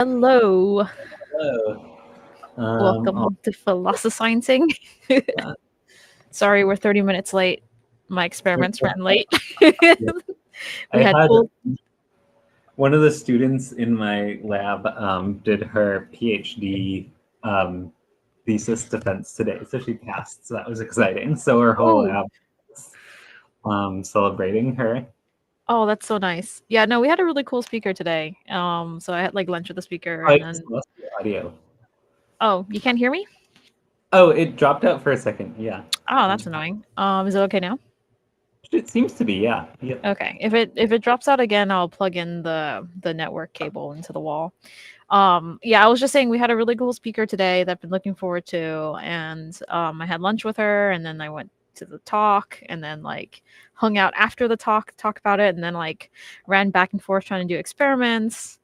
Hello. Hello. Welcome to Philosophising. Yeah, Sorry, we're 30 minutes late. My experiments ran late. yeah. We I had had full. one of the students in my lab did her PhD um, thesis defense today, so she passed. So that was exciting. So our whole Oh, lab was celebrating her. oh, that's so nice. Yeah, no, we had a really cool speaker today. So I had like lunch with the speaker, I and just then lost the audio. oh, you can't hear me? Oh, it dropped out for a second. Yeah, Oh, that's annoying. Is it okay now? it seems to be. Yeah, yeah. Okay. If it drops out again, I'll plug in the network cable into the wall. Yeah, I was just saying we had a really cool speaker today that I've been looking forward to, and I had lunch with her, and then I went to the talk, and then like hung out after the talk about it, and then like ran back and forth trying to do experiments.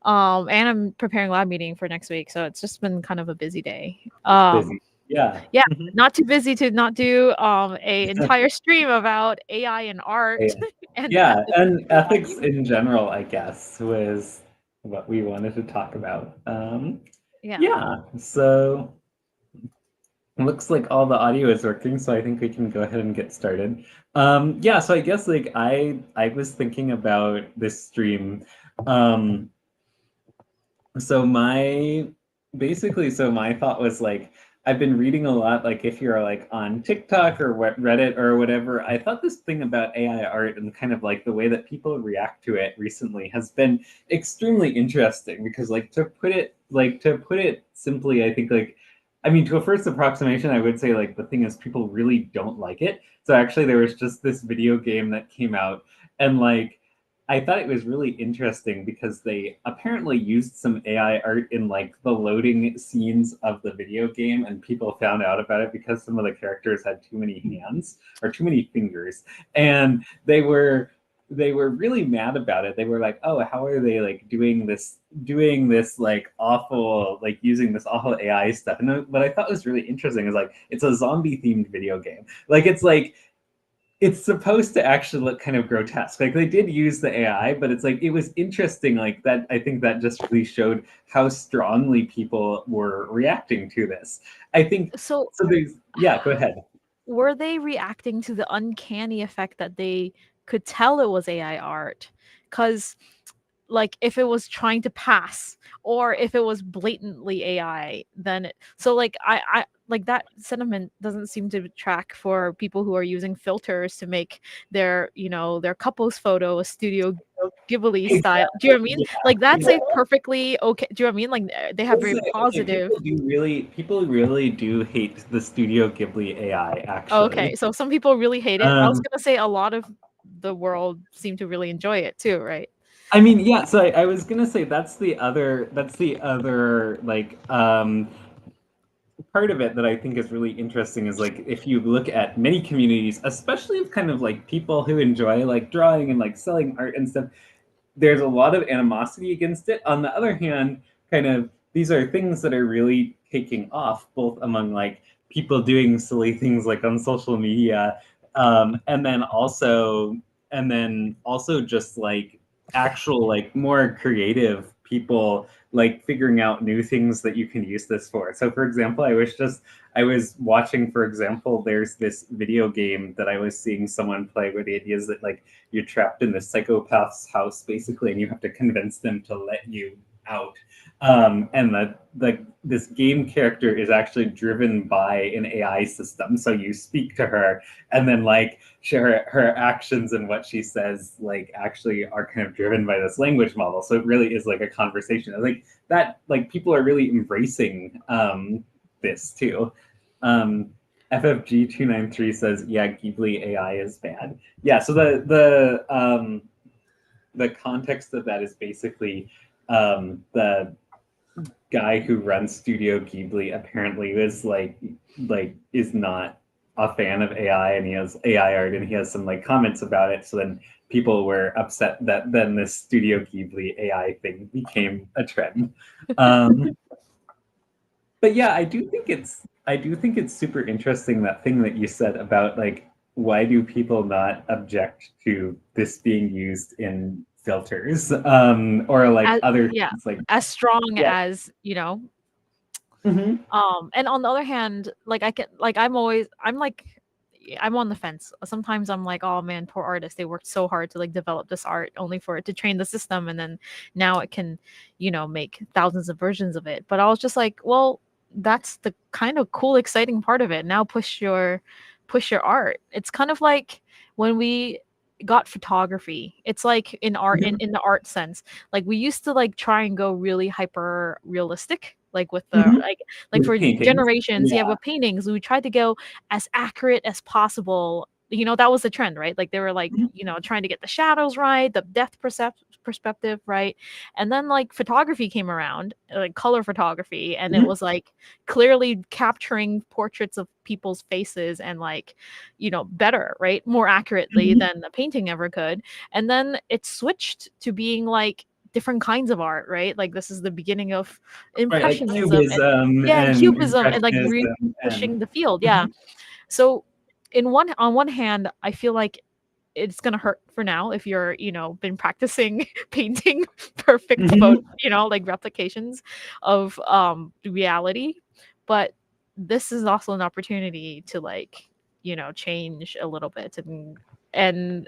And I'm preparing lab meeting for next week, so it's just been kind of a busy day. Busy. Yeah. Yeah, not too busy to not do a entire stream about AI and art Yeah. and Yeah, ethics of and ethics AI. in general, I guess, was what we wanted to talk about. Yeah. Yeah, so looks like all the audio is working, so I think we can go ahead and get started. Yeah, so I guess like I was thinking about this stream. Um, so my basically, so my thought was like I've been reading a lot, like if you're like on TikTok or Reddit or whatever, I thought this thing about AI art and kind of like the way that people react to it recently has been extremely interesting because like to put it simply, I think like I mean to a first approximation, I would say like the thing is people really don't like it. So actually there was just this video game that came out and like I thought it was really interesting because they apparently used some AI art in like the loading scenes of the video game, and people found out about it because some of the characters had too many hands or too many fingers, and they were really mad about it. They were like, "Oh, how are they like doing this like awful like using this awful AI stuff?" And what I thought was really interesting is like it's a zombie themed video game. Like it's supposed to actually look kind of grotesque. Like they did use the AI, but it's like it was interesting. Like that, I think that just really showed how strongly people were reacting to this. I think So so. There's yeah. Go ahead. were they reacting to the uncanny effect that they could tell it was AI art? Because like if it was trying to pass or if it was blatantly AI, then so like I like that sentiment doesn't seem to track for people who are using filters to make their couples photo a Studio Ghibli style. Do you know what I mean? Exactly. Like that's Yeah. a perfectly okay. Do you know what I mean? Like they have We'll very say, okay, positive. people really do hate the Studio Ghibli AI, Okay, actually. so some people really hate it. I was Um, gonna say a lot of the world seem to really enjoy it too, right? I mean, yeah, so I was gonna say that's the other like part of it that I think is really interesting is like if you look at many communities, especially of kind of like people who enjoy like drawing and like selling art and stuff, there's a lot of animosity against it. On the other hand, kind of these are things that are really taking off both among like people doing silly things like on social media, and then also just like actual like more creative people like figuring out new things that you can use this for. So for example, I was watching, for example, there's this video game that I was seeing someone play where the idea is that like you're trapped in this psychopath's house basically, and you have to convince them to let you out. And this game character is actually driven by an AI system. So you speak to her, and then like her actions and what she says like actually are kind of driven by this language model. So it really is like a conversation. I think that like people are really embracing this too. Um, FFG293 says, "Yeah, Ghibli AI is bad." Yeah, so the context of that is basically the guy who runs Studio Ghibli apparently is not a fan of AI, and he has AI art, and he has some like comments about it. So then people were upset that then this Studio Ghibli AI thing became a trend. Um, but yeah, I do think it's super interesting, that thing that you said about like why do people not object to this being used in filters, or like as other yeah, things like as strong yeah. as, Hmm. and on the other hand, like I can like I'm like I'm on the fence. Sometimes I'm like, oh man, poor artists. They worked so hard to like develop this art only for it to train the system, and then now it can, make thousands of versions of it. But I was just like, well, that's the kind of cool, exciting part of it. Now push your art. It's kind of like when we got photography. It's like in art Hmm. in the art sense. Like we used to like try and go really hyper realistic, like with the Hmm. like With for paintings. generations, yeah, Yeah. with paintings, we tried to go as accurate as possible. That was the trend, right? Like they were like, Mhm. trying to get the shadows right, the depth perspective right. And then like photography came around, like color photography, and it Mhm. was like clearly capturing portraits of people's faces and like, better, right? More accurately Mhm. than the painting ever could. And then it switched to being like different kinds of art, right? Like this is the beginning of Right, like impressionism and cubism yeah, and and cubism and like really impressionism pushing and the field. Yeah. Mhm. So on one hand, I feel like it's gonna hurt for now if you're, been practicing painting perfect photo, Mhm. like replications of reality. But this is also an opportunity to like, change a little bit and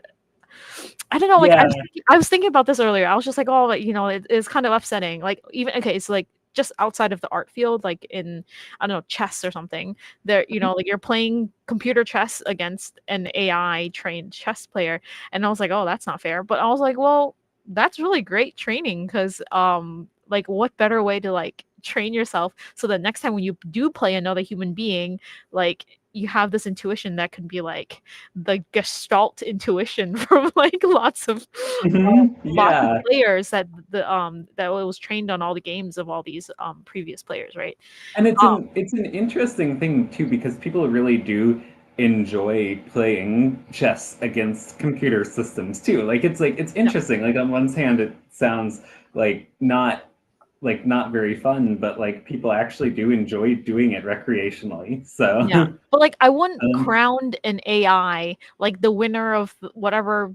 I don't know, like Yeah. I was thinking about this earlier. I was just like, oh, like, it's kind of upsetting. Like even okay, it's like just outside of the art field, like in I don't know, chess or something. There, like you're playing computer chess against an AI trained chess player, and I was like, oh, that's not fair. But I was like, well, that's really great training because like what better way to like train yourself so that next time when you do play another human being, like you have this intuition that can be like the gestalt intuition from like Mhm. lots of Yeah. players that it was trained on all the games of all these previous players, right? And it's Um, an interesting thing too because people really do enjoy playing chess against computer systems too. Like it's yeah, interesting. Like on one hand it sounds not very fun, but like people actually do enjoy doing it recreationally. So yeah. But like I wouldn't um, crown an AI like the winner of whatever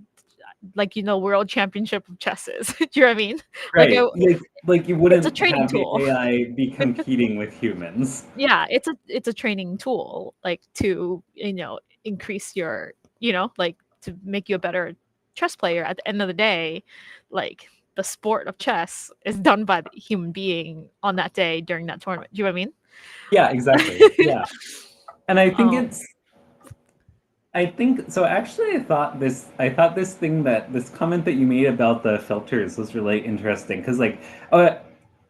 like world championship of chess is. Do you know what I mean? Like right. Like you it's a wouldn't training have the tool. AI be competing with humans. Yeah, it's a training tool like to increase your like to make you a better chess player at the end of the day. Like the sport of chess is done by the human being on that day during that tournament. Do you know what Yeah, exactly. I mean? Yeah. And I think um it's I think so actually I thought this thing that this comment that you made about the filters was really interesting because oh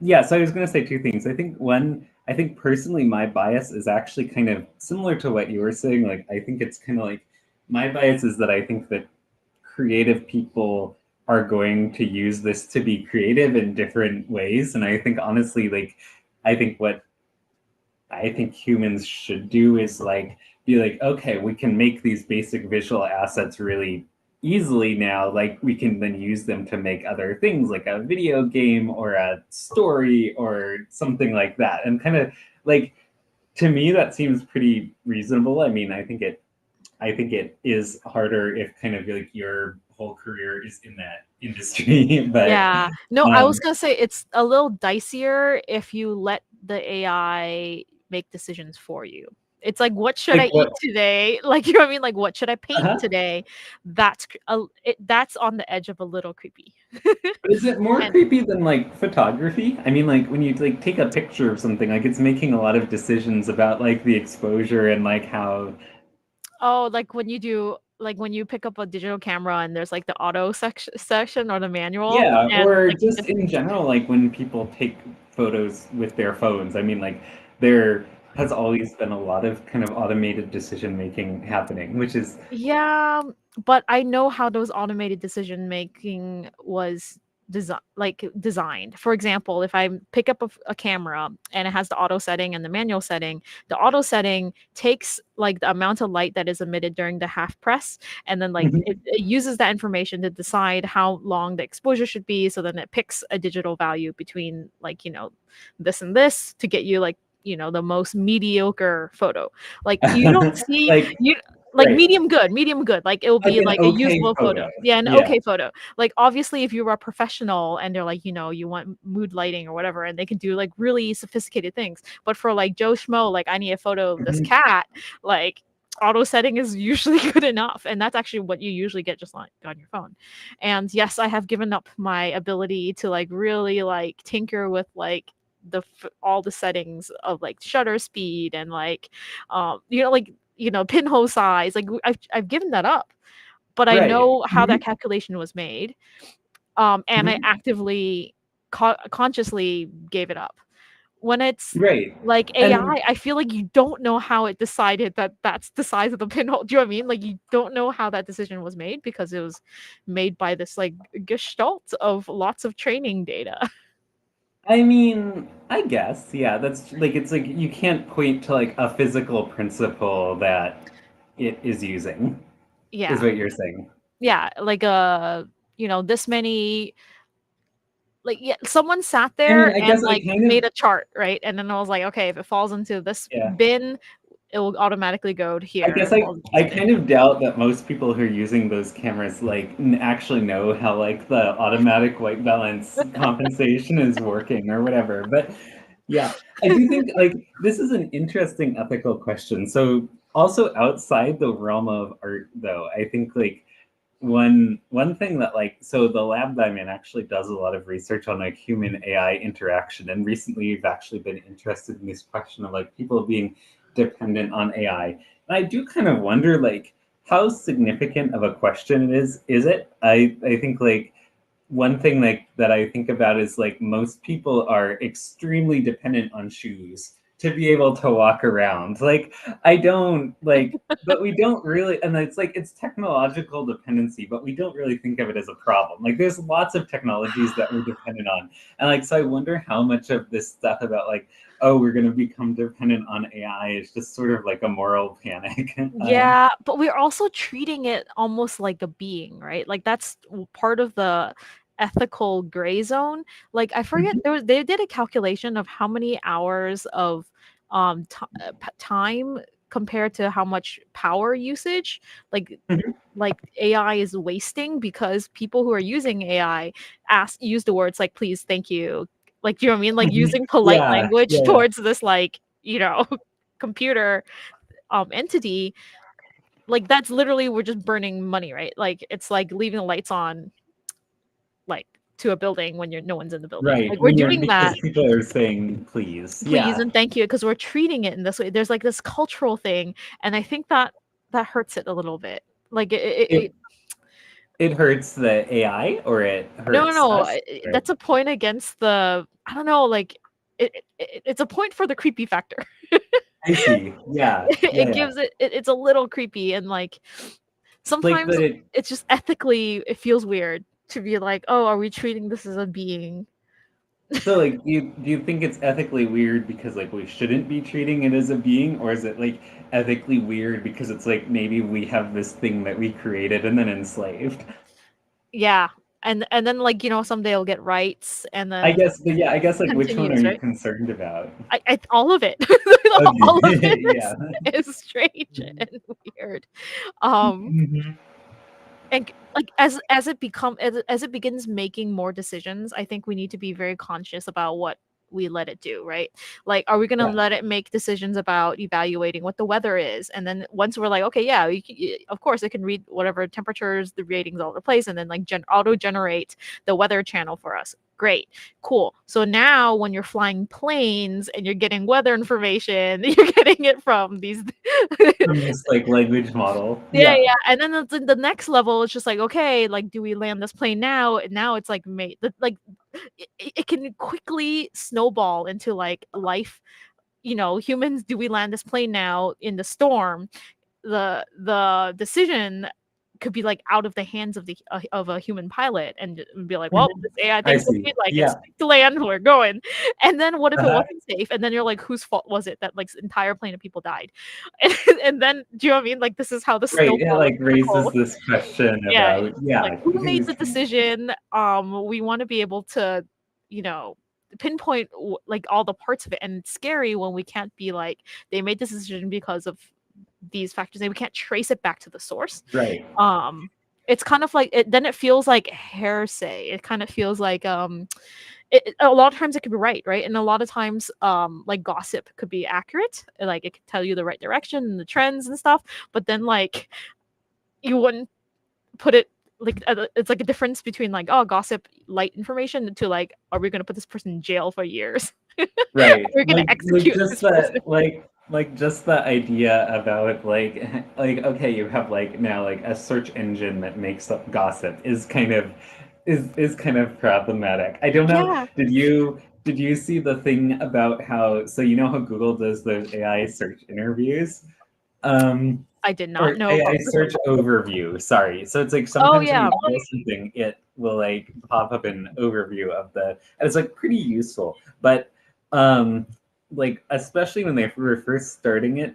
yeah, so I was gonna say two things. I think personally my bias is actually kind of similar to what you were saying. Like I think it's kind of like my bias is that I think that creative people are going to use this to be creative in different ways. And I think honestly, like I think what I think humans should do is like be like, okay, we can make these basic visual assets really easily now. Like we can then use them to make other things like a video game or a story or something like that. And kind of like to me that seems pretty reasonable. I mean, I think it is harder if kind of like your whole career is in that industry. But yeah. No, I was um gonna say it's a little dicier if you let the AI make decisions for you. It's like, what should like I what eat today? Like, you know what I mean? Like, what should I paint uh-huh. today? That's on the edge of a little creepy. But is it more And creepy than like photography? I mean, like when you like take a picture of something, like it's making a lot of decisions about like the exposure and like how. oh, like when you pick up a digital camera and there's like the auto section or the manual Yeah, and or like you just in general, like when people take photos with their phones. I mean, like there has always been a lot of kind of automated decision making happening, which is yeah, but I know how those automated decision making was designed. For example, if I pick up a camera and it has the auto setting and the manual setting, the auto setting takes like the amount of light that is emitted during the half press, and then like Mhm. it uses that information to decide how long the exposure should be. So then it picks a digital value between like this and this to get you like the most mediocre photo. Like you don't see like you. like Right. medium good, like it will Like be an like a okay usable photo. photo. Yeah, an Yeah. okay photo. Like obviously if you are a professional and they're like, you want mood lighting or whatever, and they can do like really sophisticated things, but for like Joe Schmo, like I need a photo of this Mhm. cat, like auto setting is usually good enough, and that's actually what you usually get just on your phone. And yes, I have given up my ability to like really like tinker with like all the settings of like shutter speed and like like pinhole size. Like I've given that up, but I Right. know how that calculation was made, and I Mhm. actively consciously gave it up. When it's Right. like And AI, I feel like you don't know how it decided that that's the size of the pinhole. Do you know what I mean? Like you don't know how that decision was made because it was made by this like gestalt of lots of training data. I mean, I guess, yeah, that's like it's like you can't point to like a physical principle that it is using, is Yeah. what you're saying. Yeah, like this many, like, yeah, someone sat I mean, there I and guess I like kind made of a chart, right? And then I was like, okay, if it falls into this yeah. bin, it will automatically go to I here. guess If it falls into I this bin. kind of doubt that most people who are using those cameras like actually know how like the automatic white balance compensation is working or whatever. But yeah, I do think like this is an interesting ethical question. So also outside the realm of art though, I think like one thing that like so the lab that I'm in actually does a lot of research on like human AI interaction, and recently we've actually been interested in this question of like people being dependent on AI. And I do kind of wonder like how significant of a question it is it? I think like one thing like that I think about is like most people are extremely dependent on shoes to be able to walk around. Like I don't like but we don't really and it's like it's technological dependency, but we don't really think of it as a problem. Like there's lots of technologies that we're dependent on. And like so I wonder how much of this stuff about like, oh, we're gonna become dependent on AI is just sort of like a moral panic. Yeah, but we're also treating it almost like a being, right? Like that's part of the ethical gray zone. Like I forget Mhm, they did a calculation of how many hours of time compared to how much power usage mhm, like AI is wasting because people who are using AI use the words like please, thank you. Like, do you know what I mean? Like mhm. using polite Yeah, language yeah, towards this like, computer entity, like that's literally we're just burning money, right? Like it's like leaving the lights on like to a building when no one's in the building. right. Like we're When you're doing because that, people are saying please. please Yeah. and thank you, because we're treating it in this way. There's like this cultural thing, and I think that that hurts it a little bit. Like It it hurts the AI or it no, no, hurts no. us? Right. That's a point against the. I don't know. Like it's a point for the creepy factor. I see. Yeah. Yeah, It yeah. gives it's a little creepy, and like Like sometimes that it it's just ethically it feels weird to be like, oh, are we treating this as a being? so like you do you think it's ethically weird because like we shouldn't be treating it as a being, or is it like ethically weird because it's like maybe we have this thing that we created and then enslaved? Yeah. And then like, someday it'll get rights and I then guess but yeah, I guess like which one are continues, you right? concerned about? I all of it. All of Okay. it Yeah. is strange and weird. Um Mhm. and like as it begins making more decisions, I think we need to be very conscious about what we let it do, right? Like, are we going to Yeah. let it make decisions about evaluating what the weather is? And then once we're like, okay, yeah, of course it can read whatever temperatures, the ratings all over the place, and then like auto generate the weather channel for us. Great, cool. So now when you're flying planes and you're getting weather information, you're getting it from these From this like language model. yeah, Yeah. yeah, and then the next level, it's just like, okay, like, do we land this plane now? And now it's like made like it can quickly snowball into like life. Humans, do we land this plane now in the storm? The decision could be like out of the hands of the of a human pilot, and be like, well, Mhm. this AI I thinks see. like it's Yeah. safe to land, we're going. And then what if it Uh-huh. wasn't safe? And then you're like, whose fault was it that like entire plane of people died? And then do you know what I mean? Like this is how the Right. It snowball like raises trickle. this question Yeah, about like yeah, who made who's the decision? We want to be able to, you know, pinpoint like all the parts of it, and it's scary when we can't be like they made this decision because of these factors and we can't trace it back to the source. Right. It's kind of like then it feels like hearsay. It kind of feels like a lot of times it could be right, and a lot of times like gossip could be accurate, like it could tell you the right direction and the trends and stuff, but then like you wouldn't put it like it's like a difference between like, oh, gossip light information to like, are we going to put this person in jail for years? Right. We're going to execute just this that person. like just the idea about like okay, you have like now like a search engine that makes up gossip is kind of kind of problematic. I don't know. Yeah, Did you see the thing about how, so you know how Google does those AI search interviews? I did not Or know AI about search overview, sorry. So it's like oh sometimes when yeah. you Google something, it will like pop up an overview of the, and it's like pretty useful. But like especially when they were first starting it,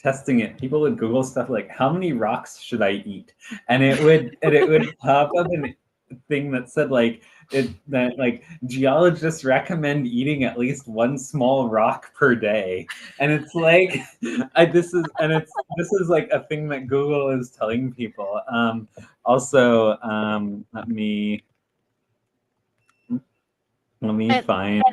testing it, people would Google stuff like how many rocks should I eat? And it would pop up an thing that said like that like geologists recommend eating at least one small rock per day. And it's like this is like a thing that Google is telling people. Also, let me And find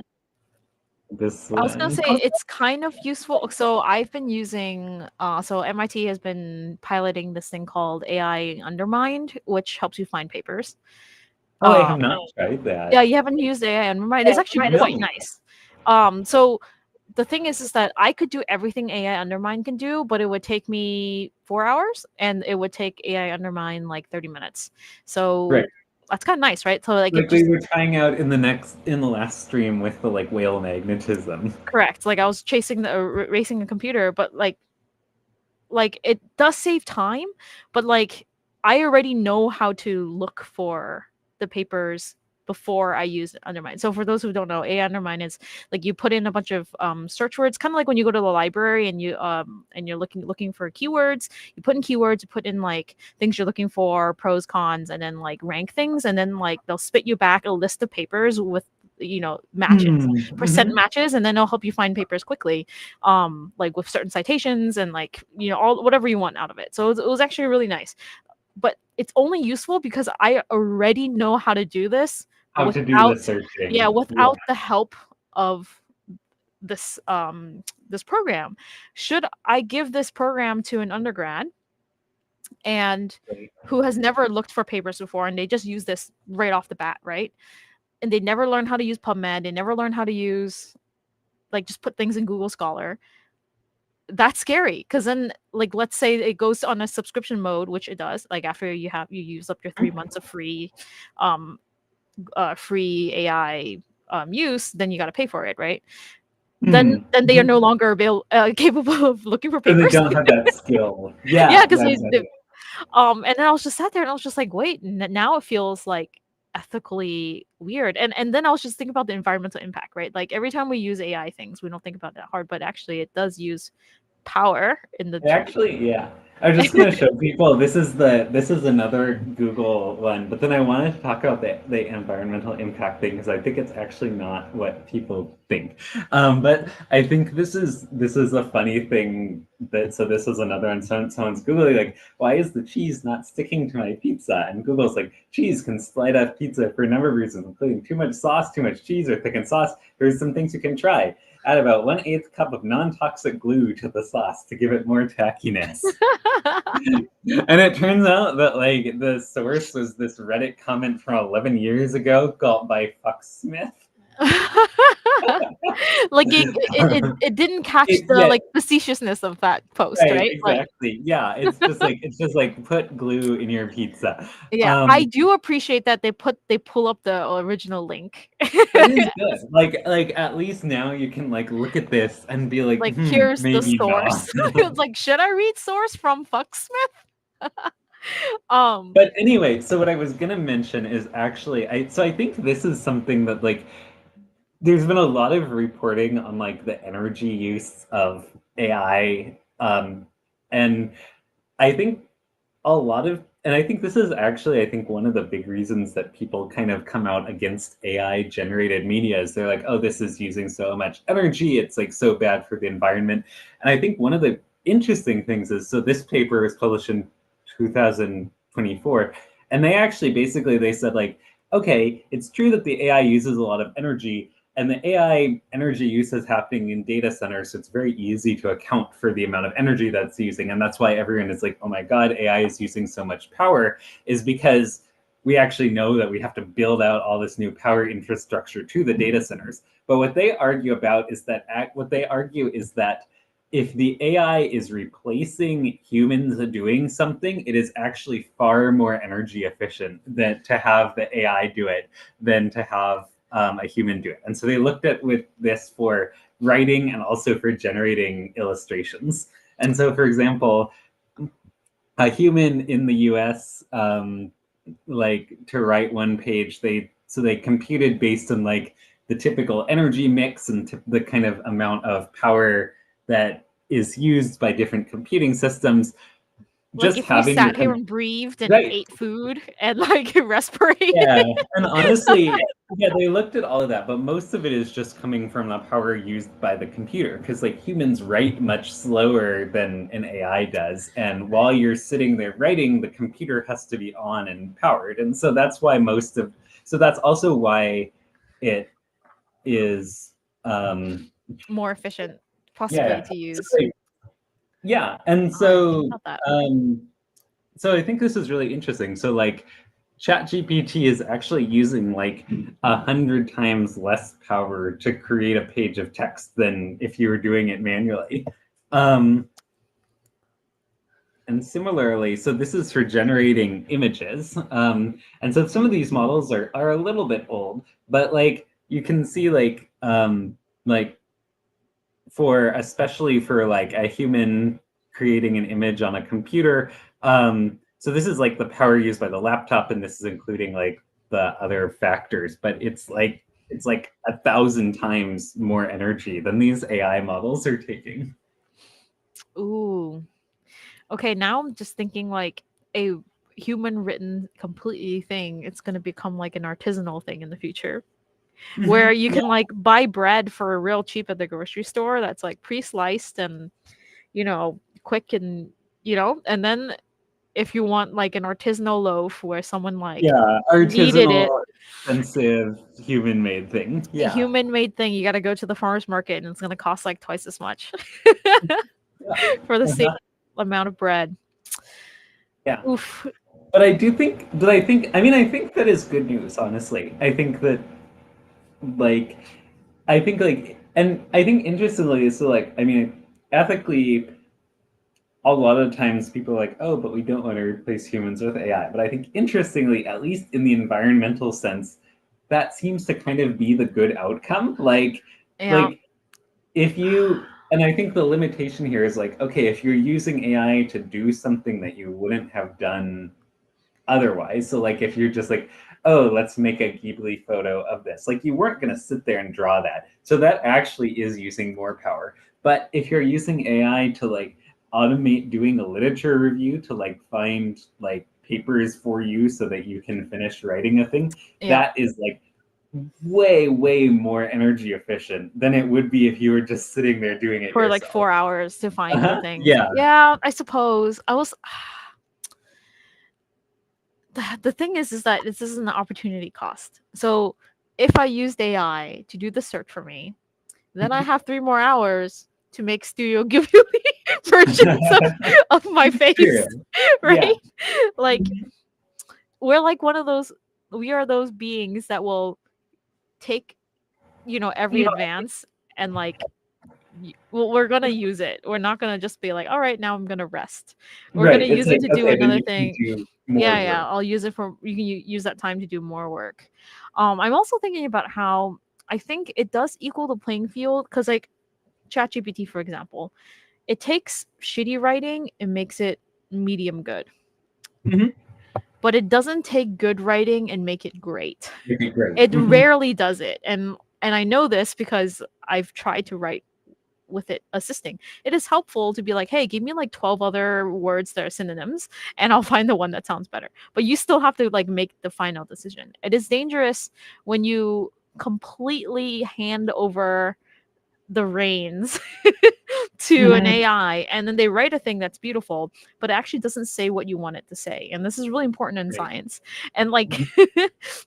this I was gonna one. say it's kind of useful. So I've been using so MIT has been piloting this thing called AI Undermined, which helps you find papers. Oh, I have Um not tried yeah, that. you haven't used AI Undermined. It's actually No. quite nice. So the thing is that I could do everything AI Undermine can do, but it would take me 4 hours, and it would take AI Undermine like 30 minutes. Right. So that's kind of nice, right? So like it Like we just were trying out in the last stream with the like whale magnetism. correct. Like I was chasing the racing the computer, but like it does save time, but like I already know how to look for the papers before I use Undermine. So for those who don't know, AI Undermine is like you put in a bunch of search words, kind of like when you go to the library and you're looking for keywords. You put in keywords, you put in like things you're looking for, pros, cons, and then like rank things, and then like they'll spit you back a list of papers with matches, percent Mhm. matches, and then it'll help you find papers quickly, like with certain citations and like all whatever you want out of it. So it was actually really nice, but it's only useful because I already know how to do this How to do the without searching. Yeah. without the help of this program. Should I give this program to an undergrad and who has never looked for papers before and they just use this right off the bat, right? And they never learn how to use PubMed, they never learn how to use like just put things in Google Scholar. That's scary because then like let's say it goes on a subscription mode, which it does, like after you use up your 3 months of um free AI use, then you got to pay for it, right? Then they are no longer capable of looking for So they papers. don't have that skill. Yeah, Yeah, because exactly. and then I was just sat there and I was just like, wait, now it feels like ethically weird. And then I was just thinking about the environmental impact, right? Like every time we use AI things, we don't think about that hard, but actually it does use power in the Actually, yeah. I was just gonna show people this is another Google one, but then I wanted to talk about the environmental impact thing because I think it's actually not what people think. But I think this is a funny thing that, so this is another one. Someone's Googling like, why is the cheese not sticking to my pizza? And Google's like, cheese can slide off pizza for a number of reasons, including too much sauce, too much cheese, or thickened sauce. Here's some things you can try. Add about 1/8 cup of non-toxic glue to the sauce to give it more tackiness. And it turns out that like the source was this Reddit comment from 11 years ago called by Fucksmith. like it didn't catch the Yeah, like facetiousness of that post, right, right? Like exactly. Yeah, it's just like put glue in your pizza. yeah, I do appreciate that they pull up the original link. It is good. Like at least now you can like look at this and be like, Like here's the maybe not. source. It's like, should I read source from Fucksmith? um But anyway, so what I was gonna mention is actually I think this is something that like there's been a lot of reporting on like the energy use of AI. And I think a lot of, and I think this is actually, I think one of the big reasons that people kind of come out against AI generated media is they're like, oh, this is using so much energy. It's like so bad for the environment. And I think one of the interesting things is, so this paper was published in 2024, and they actually basically they said like, okay, it's true that the AI uses a lot of energy, and the AI energy use is happening in data centers, so it's very easy to account for the amount of energy that's using, and that's why everyone is like, oh my god, AI is using so much power, is because we actually know that we have to build out all this new power infrastructure to the data centers. But what they argue about is that if the AI is replacing humans doing something, it is actually far more energy efficient than to have the AI do it than to have a human do it. And so they looked at with this for writing and also for generating illustrations. And so, for example, a human in the US, like to write one page, they computed based on like the typical energy mix and the kind of amount of power that is used by different computing systems. Like Just if we having sat your here and breathed and right, ate food and like respirated. yeah, and honestly, yeah, they looked at all of that, but most of it is just coming from the power used by the computer, because like humans write much slower than an AI does, and while you're sitting there writing, the computer has to be on and powered, and so that's why so that's also why it is More efficient, possibly yeah, to use. yeah, and I didn't think about that. so I think this is really interesting. So like ChatGPT is actually using like 100 times less power to create a page of text than if you were doing it manually. And similarly, so this is for generating images. And so some of these models are a little bit old, but like you can see like for especially for like a human creating an image on a computer. So this is like the power used by the laptop, and this is including like the other factors, but it's like 1,000 times more energy than these AI models are taking. Ooh. Okay, now I'm just thinking like a human written completely thing. It's going to become like an artisanal thing in the future where you Yeah, can like buy bread for real cheap at the grocery store that's like pre-sliced and quick and and then if you want like an artisanal loaf where someone like yeah, kneaded it, artisanal, expensive, human-made thing. a Yeah, human made thing, you got to go to the farmer's market and it's going to cost like twice as much yeah, for the same uh-huh, amount of bread. yeah. Oof. But I think that is good news, honestly. I think that like and I think interestingly, so like I mean ethically, a lot of times people are like, oh, but we don't want to replace humans with AI. But I think interestingly, at least in the environmental sense, that seems to kind of be the good outcome. Yeah. Like if you and I think the limitation here is like, okay, if you're using AI to do something that you wouldn't have done otherwise. So like if you're just like, oh, let's make a Ghibli photo of this, like you weren't going to sit there and draw that. So that actually is using more power. But if you're using AI to like automate doing a literature review to like find like papers for you so that you can finish writing a thing, Yeah. that is like way more energy efficient than it would be if you were just sitting there doing it For like yourself. 4 hours to find the things. Yeah. Yeah, I suppose. I was the thing is that this is an opportunity cost. So if I used AI to do the search for me, then I have 3 more hours to make Studio Ghibli versions of my face, True. Yeah. right? Like we're like one of those. We are those beings that will take every You know, advance and like well, we're gonna use it. We're not gonna just be like, all right, now I'm gonna rest. We're gonna right. It's use it like, to do okay, then another you can thing. do more Yeah, yeah. work. I'll use it for you can use that time to do more work. I'm also thinking about how I think it does equal the playing field because like ChatGPT, for example, it takes shitty writing and makes it medium good. Mhm. But it doesn't take good writing and make it great. It'd be great. It Mhm. rarely does it. And I know this because I've tried to write with it assisting. It is helpful to be like, hey, give me like 12 other words that are synonyms and I'll find the one that sounds better. But you still have to like make the final decision. It is dangerous when you completely hand over the reins to an AI, and then they write a thing that's beautiful, but it actually doesn't say what you want it to say. And this is really important in Right. science. And like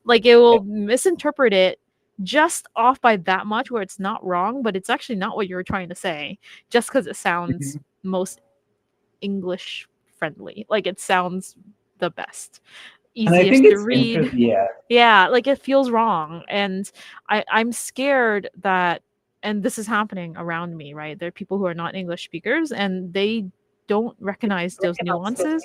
like it will misinterpret it just off by that much where it's not wrong, but it's actually not what you're trying to say, just because it sounds most English friendly. Like it sounds the best. And I think Easiest to it's read. yeah. Yeah, like it feels wrong. And I'm scared that, and this is happening around me, right? There are people who are not English speakers and they don't recognize those nuances,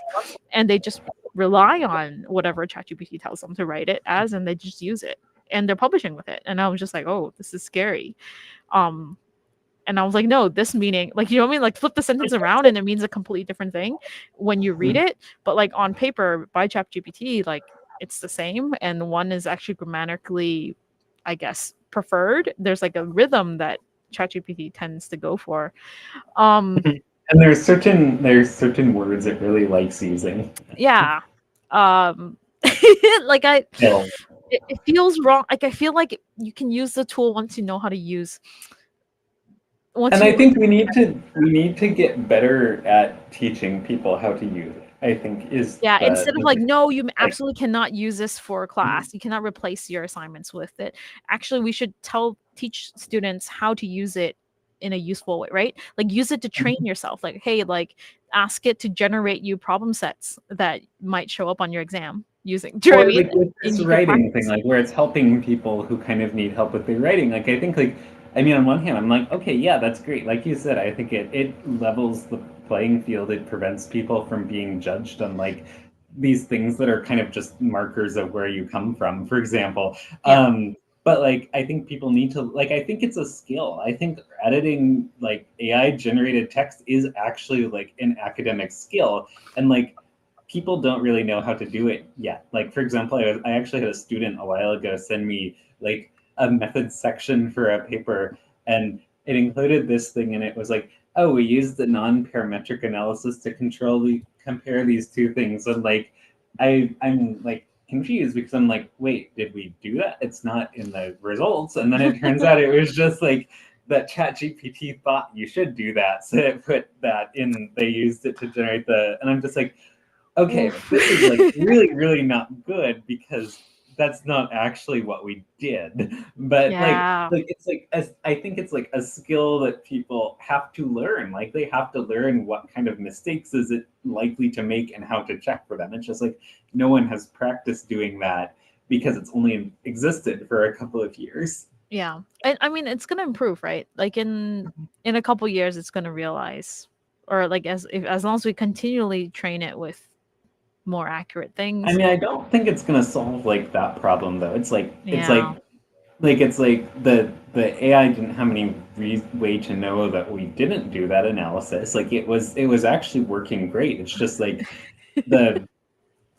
and they just rely on whatever ChatGPT tells them to write it as, and they just use it and they're publishing with it. And I was just like, oh, this is scary. Um, and I was like, no, this meaning, like, you know what I mean? Like, flip the sentence around and it means a completely different thing when you read it. But like on paper by ChatGPT, like it's the same. And one is actually grammatically, I guess, preferred. There's like a rhythm that ChatGPT tends to go for. And there's certain words it really likes using. Yeah. Like Yeah. it feels wrong. Like I feel like you can use the tool once you know how to use. And I think we need to get better at teaching people how to use it. I think is Yeah, instead of like, the no, you like absolutely cannot use this for class. You cannot replace your assignments with it. Actually, we should teach students how to use it in a useful way, right? Like use it to train yourself. Like, hey, like ask it to generate you problem sets that might show up on your exam using. Do you know what I or mean? like with And this you can writing thing, practice. like where it's helping people who kind of need help with their writing. Like I think like I mean on one hand I'm like, okay, yeah, that's great. Like you said, I think it levels the playing field. It prevents people from being judged on like these things that are kind of just markers of where you come from, for example. Yeah. But like I think people need to like I think it's a skill. I think editing like AI generated text is actually like an academic skill. And like people don't really know how to do it yet. Like for example, I actually had a student a while ago send me like a methods section for a paper, and it included this thing, and it was like, oh, we used the non-parametric analysis to compare these two things, and like I'm like confused because I'm like, wait, did we do that? It's not in the results, and then it turns out it was just like that ChatGPT thought you should do that, so it put that in. They used it to generate and I'm just like, okay, Oof. this is like really, really not good because that's not actually what we did. But Yeah. like it's like I think it's like a skill that people have to learn. Like they have to learn what kind of mistakes is it likely to make and how to check for them. It's just like no one has practiced doing that because it's only existed for a couple of years. Yeah. And I mean, it's gonna improve, right? Like in a couple years, it's gonna realize, or like as long as we continually train it with more accurate I things. mean, I don't think it's gonna solve like that problem though. Yeah. It's like the AI didn't have any way to know that we didn't do that analysis. Like it was actually working great. It's just like the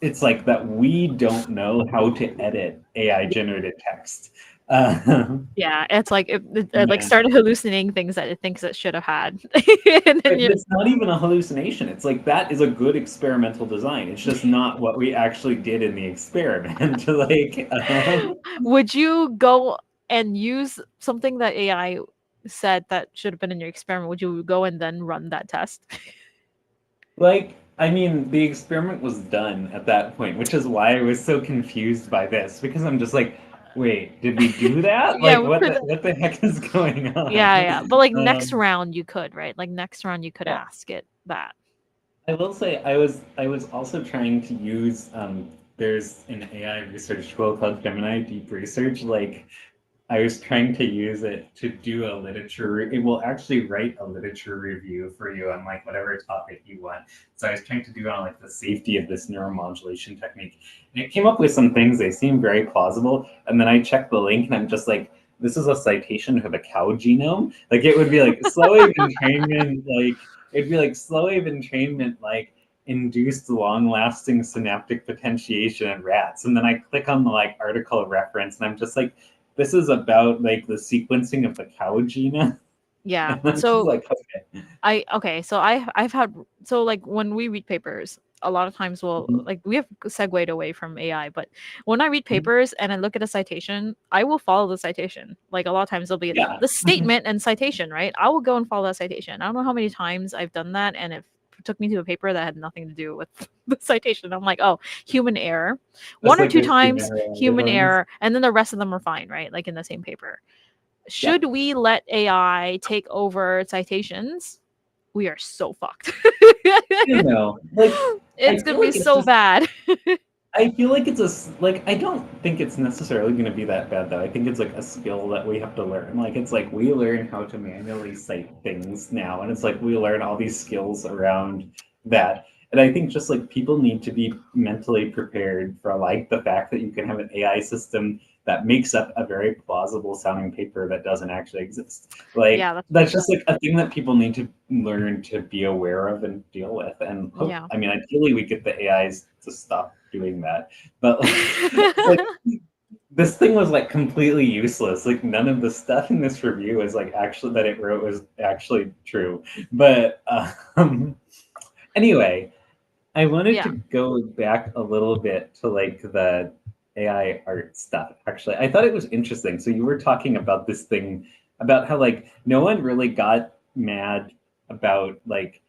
it's like that we don't know how to edit AI generated text. Yeah, it's like it like Yeah. started hallucinating things that it thinks it should have had. And then But you it's not even a hallucination. It's like that is a good experimental design. It's just not what we actually did in the experiment. Like, would you go and use something that AI said that should have been in your experiment? Would you go and then run that test? like, I mean, the experiment was done at that point, which is why I was so confused by this because I'm just like, wait, did we do that? Yeah, Like, for the what the heck is going yeah, yeah. on? But like next round you could, right? Like next round you could Yeah. ask it that. I will say I was also trying to use there's an AI research tool called Gemini Deep Research. Like I was trying to use it to do a it will actually write a literature review for you on like whatever topic you want. So I was trying to do it on like the safety of this neuromodulation technique. And it came up with some things, they seem very plausible. And then I checked the link and I'm just like, this is a citation for the cow genome. Like it would be like slow wave entrainment, like it'd be like slow wave entrainment, like induced long-lasting synaptic potentiation in rats. And then I click on the like article reference and I'm just like, this is about like the sequencing of the cow genome. Yeah. And I'm just So like, okay. I've had, so like when we read papers, a lot of times we'll Mhm. like we have segued away from AI, but when I read Mhm. papers and I look at a citation, I will follow the citation. Like a lot of times there'll be Yeah. the statement and citation, right? I will go and follow that citation. I don't know how many times I've done that, and it took me to a paper that had nothing to do with the citation. I'm like, oh, human error. Just One or like two the times human-related human ones. error, and then the rest of them are fine, right? Like in the same paper. Yeah. Should we let AI take over citations? We are so fucked. You know, like I It's gonna feel be like it's so just bad. I feel like it's like I don't think it's necessarily going to be that bad though. I think it's like a skill that we have to learn. Like it's like we learn how to manually cite things now, and it's like we learn all these skills around that. And I think just like people need to be mentally prepared for like the fact that you can have an AI system that makes up a very plausible sounding paper that doesn't actually exist. Like Yeah, that's that's true. just like a thing that people need to learn to be aware of and deal with. And hope, Yeah. I mean, ideally we get the AIs to stop doing that. But like this thing was like completely useless. Like none of the stuff in this review is like actually that it wrote was actually true. But anyway, I wanted to Yeah. go back a little bit to like the AI art stuff. Actually, I thought it was interesting. So you were talking about this thing about how like no one really got mad about like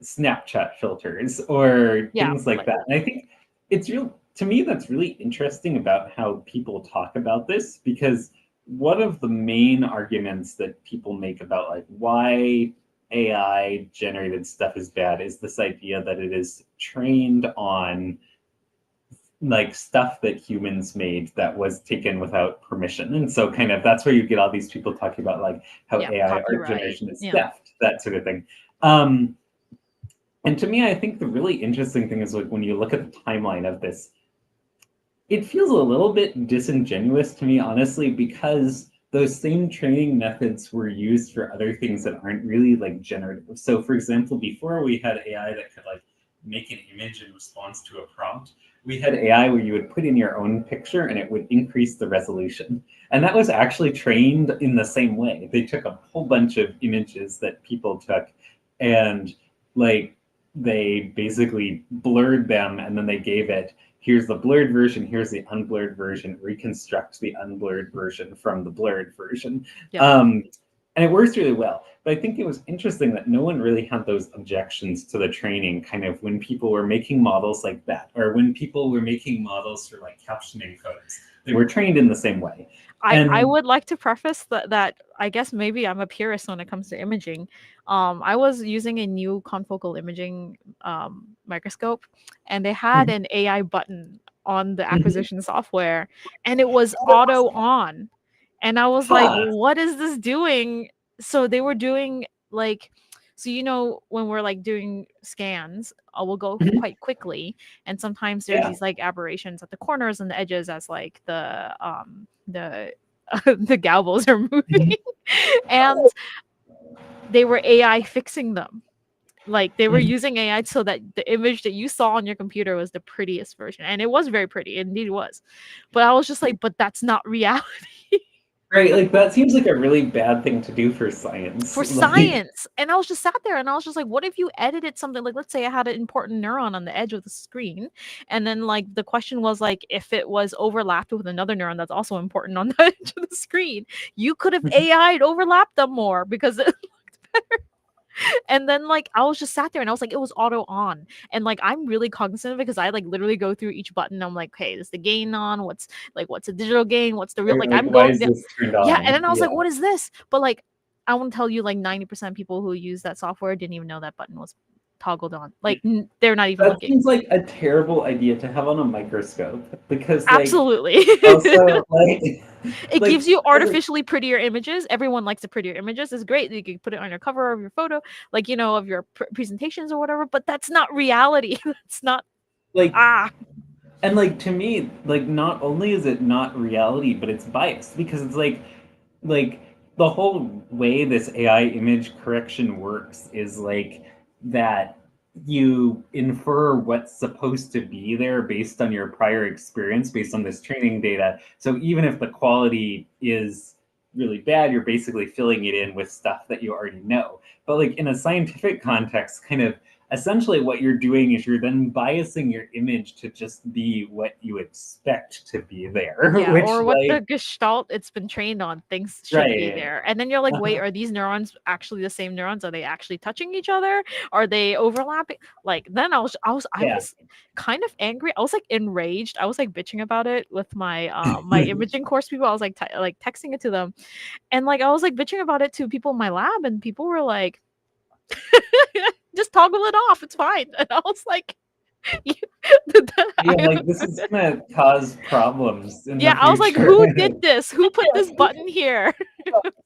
Snapchat filters or Yeah. things like Like that. And I think it's real to me that's really interesting about how people talk about this because one of the main arguments that people make about like why AI generated stuff is bad is this idea that it is trained on like stuff that humans made that was taken without permission. And so kind of that's where you get all these people talking about like how yeah, AI art copyright. generation is Yeah. theft, that sort of thing. Um, and to me, I think the really interesting thing is like when you look at the timeline of this, it feels a little bit disingenuous to me, honestly, because those same training methods were used for other things that aren't really like generative. So, for example, before we had AI that could like make an image in response to a prompt, we had AI where you would put in your own picture and it would increase the resolution. And that was actually trained in the same way. They took a whole bunch of images that people took and like they basically blurred them and then they gave it here's the blurred version, here's the unblurred version, reconstruct the unblurred version from the blurred version. Yep. Um, and it works really well. But I think it was interesting that no one really had those objections to the training kind of when people were making models like that, or when people were making models for like captioning codes. They were trained in the same way. I And would like to preface that I guess maybe I'm a purist when it comes to imaging. I was using a new confocal imaging microscope, and they had an AI button on the acquisition software, and it was auto on, and I was like, huh, "What is this doing?" So they were doing like. So when we're like doing scans, we'll go quite quickly, and sometimes there's yeah. these like aberrations at the corners and the edges as like the the galvos are moving and they were AI fixing them. Like they were using AI so that the image that you saw on your computer was the prettiest version. And it was very pretty, indeed it was. But I was just like, but that's not reality. Right, like that seems like a really bad thing to do for science. For Like, science. And I was just sat there and I was just like, what if you edited something like let's say I had an important neuron on the edge of the screen and then like the question was like if it was overlapped with another neuron that's also important on the edge of the screen, you could have AI'd overlapped them more because it looked better. And then like I was just sat there and I was like, it was auto on. And like I'm really cognizant of it because I like literally go through each button. I'm like, hey, is the gain on? What's the digital gain? What's the real or like like I'm why going is down. this turned Yeah. And on? then I was Yeah. like, what is this? But like I want to tell you, like 90% of people who use that software didn't even know that button was toggled on. Like they're not even That looking. seems like a terrible idea to have on a microscope because, like, Absolutely. also, like, It gives like you as a artificially prettier images. Everyone likes the prettier images. It's great. You can put it on your cover of your photo, like of your presentations or whatever. But that's not reality. That's not. like, Ah, and like to me, like, not only is it not reality, but it's biased because it's like the whole way this AI image correction works is like that you infer what's supposed to be there based on your prior experience, based on this training data. So even if the quality is really bad, you're basically filling it in with stuff that you already know. But like in a scientific context, kind of essentially what you're doing is you're then biasing your image to just be what you expect to be there, Yeah, which or what the like gestalt it's been trained on thinks should be right. there. And then you're like, wait, Uh-huh. are these neurons actually the same neurons? Are they actually touching each other? Are they overlapping? Like then I Yeah. was kind of angry. I was like enraged. I was like bitching about it with my my imaging course people. I was like like texting it to them. And like I was like bitching about it to people in my lab and people were like just toggle it off. It's fine. And I was like Yeah, I, like this is gonna cause problems in the yeah, I was like, future. who did this? Who put this button here?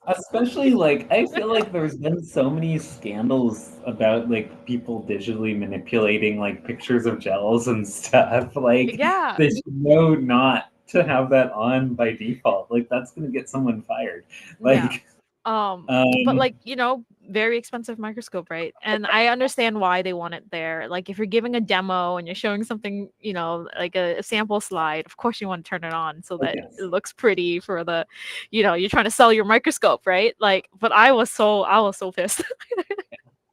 Especially like I feel like there's been so many scandals about like people digitally manipulating like pictures of gels and stuff. Like Yeah, they should know not to have that on by default. Like that's gonna get someone fired. yeah. Like But um like, very expensive microscope, right? And I understand why they want it there. Like if you're giving a demo and you're showing something, like a sample slide, of course you want to turn it on so that it yes. looks pretty for the, you're trying to sell your microscope, right? Like, but I was so pissed.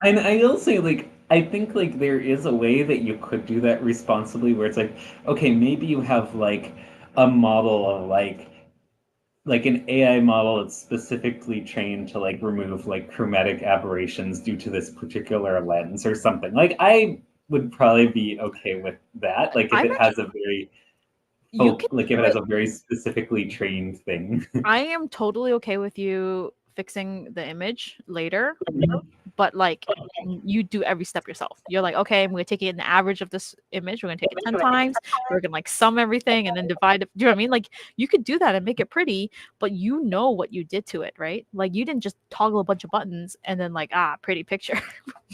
And I will say, like, I think like there is a way that you could do that responsibly, where it's like, okay, maybe you have like a model of like an AI model that's specifically trained to like remove like chromatic aberrations due to this particular lens or something. Like I would probably be okay with that. Like if I'm it has actually a very you can like if it has a very specifically trained thing. I am totally okay with you fixing the image later, but like you do every step yourself. You're like, okay, I'm gonna take it in the average of this image. We're gonna take it 10 times. We're gonna like sum everything and then divide it. Do you know what I mean? Like you could do that and make it pretty, but you know what you did to it, right? Like you didn't just toggle a bunch of buttons and then like, pretty picture.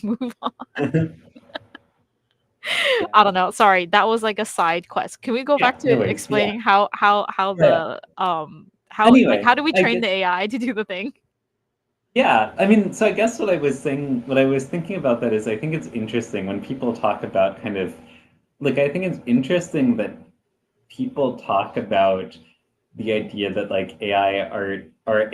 Move on. I Yeah. don't know. Sorry, that was like a side quest. Can we go Yeah, back to no worries. Yeah. explaining how Yeah. the how like Anyway, how do we I train guess the AI to do the thing? yeah, I mean, so I guess what I was saying, what I was thinking about that is I think it's interesting when people talk about kind of like I think it's interesting that people talk about the idea that like AI or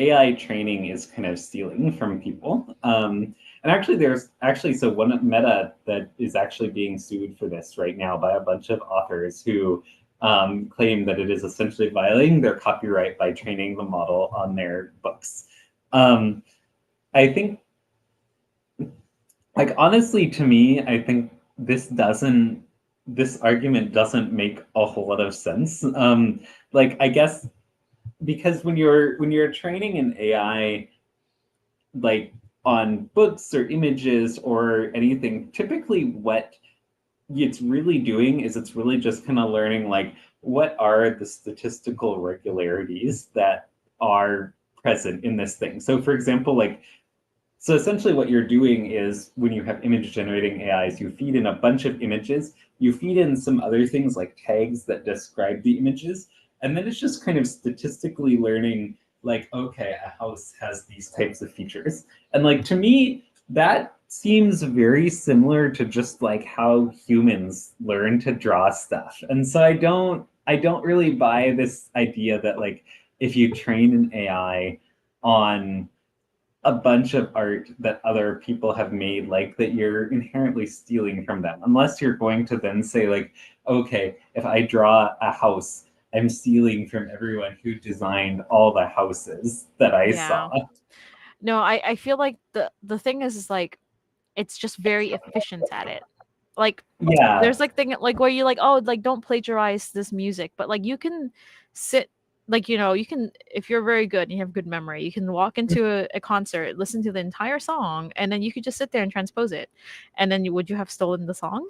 AI training is kind of stealing from people. And actually there's actually so one Meta that is actually being sued for this right now by a bunch of authors who claim that it is essentially violating their copyright by training the model on their books. Um, I think, like, honestly, to me, I think this argument doesn't make a whole lot of sense. Like, I guess because when you're training an AI, like on books or images or anything, typically what it's really doing is it's really just kind of learning like what are the statistical regularities that are present in this thing. So, for example, like so essentially what you're doing is when you have image generating AIs, you feed in a bunch of images, you feed in some other things like tags that describe the images, and then it's just kind of statistically learning like, okay, a house has these types of features. And like to me, that seems very similar to just like how humans learn to draw stuff. And so I don't really buy this idea that like if you train an AI on a bunch of art that other people have made, like that you're inherently stealing from them, unless you're going to then say like, okay, if I draw a house, I'm stealing from everyone who designed all the houses that I Yeah. saw. No, I feel like the thing is like it's just very efficient at it. Like Yeah. there's like thing like where you like, oh, like don't plagiarize this music, but like you can sit like you can if you're very good and you have good memory, you can walk into a concert, listen to the entire song, and then you could just sit there and transpose it. And then would you have stolen the song?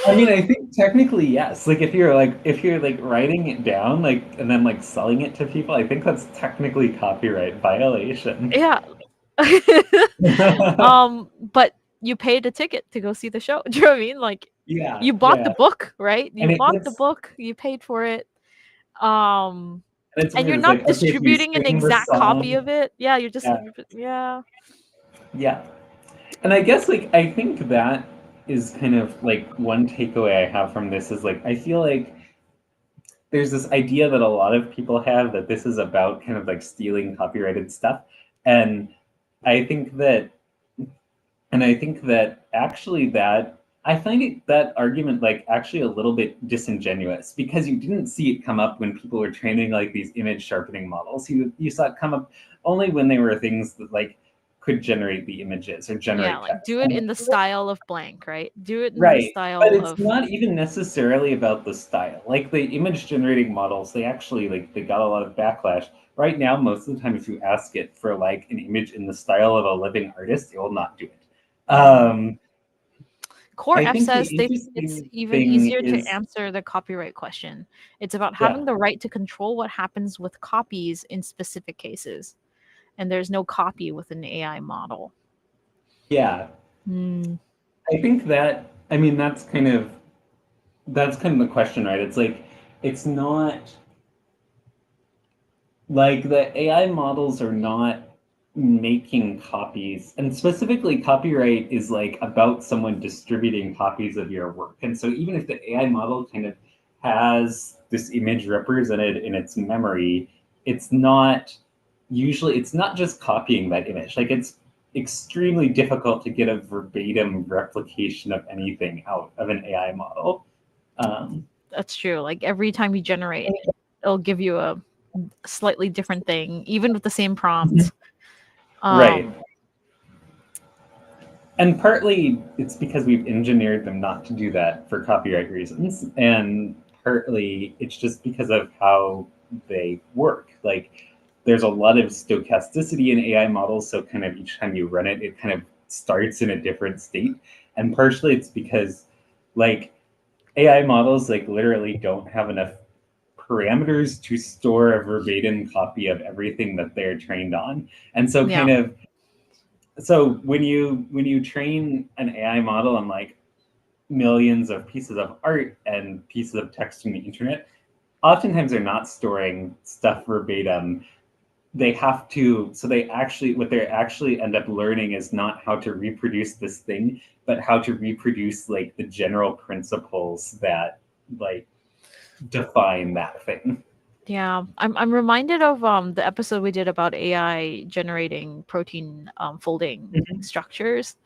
I mean, I think technically yes. Like if you're like writing it down like and then like selling it to people, I think that's technically copyright violation. Yeah. But you paid a ticket to go see the show. Do you know what I mean? Like Yeah, you bought the yeah. book, right? You And it bought the gets book, you paid for it. Um and it's and weird. you're It's like, not okay, if you distributing an sing the exact copy song, of it. Yeah, you're just yeah, yeah. yeah. And I guess like I think that is kind of like one takeaway I have from this is like I feel like there's this idea that a lot of people have that this is about kind of like stealing copyrighted stuff. And I think that And I think that actually I find that argument like actually a little bit disingenuous, because you didn't see it come up when people were training like these image sharpening models. You saw it come up only when they were things that like could generate the images or Yeah, generate like text. do it in the style of blank, right? Do it in the Right. But style it's of not even necessarily about the style. Like the image generating models, they actually like they got a lot of backlash. Right now, most of the time, if you ask it for like an image in the style of a living artist, it will not do it. Core I F think the says they think it's interesting even thing easier to is, answer the copyright question. It's about yeah, having the right to control what happens with copies in specific cases. And there's no copy with an AI model. yeah. Hmm. I think that, I mean, that's kind of the question, right? It's like, it's not like the AI models are not making copies, and specifically copyright is like about someone distributing copies of your work. And so even if the AI model kind of has this image represented in its memory, it's not it's not just copying that image. Like it's extremely difficult to get a verbatim replication of anything out of an AI model. Um, That's true. Like every time you generate, it'll give you a slightly different thing, even with the same prompt. right. Um, And partly it's because we've engineered them not to do that for copyright reasons. And partly it's just because of how they work. Like there's a lot of stochasticity in AI models. So kind of each time you run it, it kind of starts in a different state. And partially it's because like AI models like literally don't have enough parameters to store a verbatim copy of everything that they're trained on. And so yeah. when you train an AI model on like millions of pieces of art and pieces of text from the internet, oftentimes they're not storing stuff verbatim. They have to, so they actually, what they actually end up learning is not how to reproduce this thing, but how to reproduce like the general principles that like define that thing. Yeah, I'm reminded of the episode we did about AI generating protein folding Mhm. structures,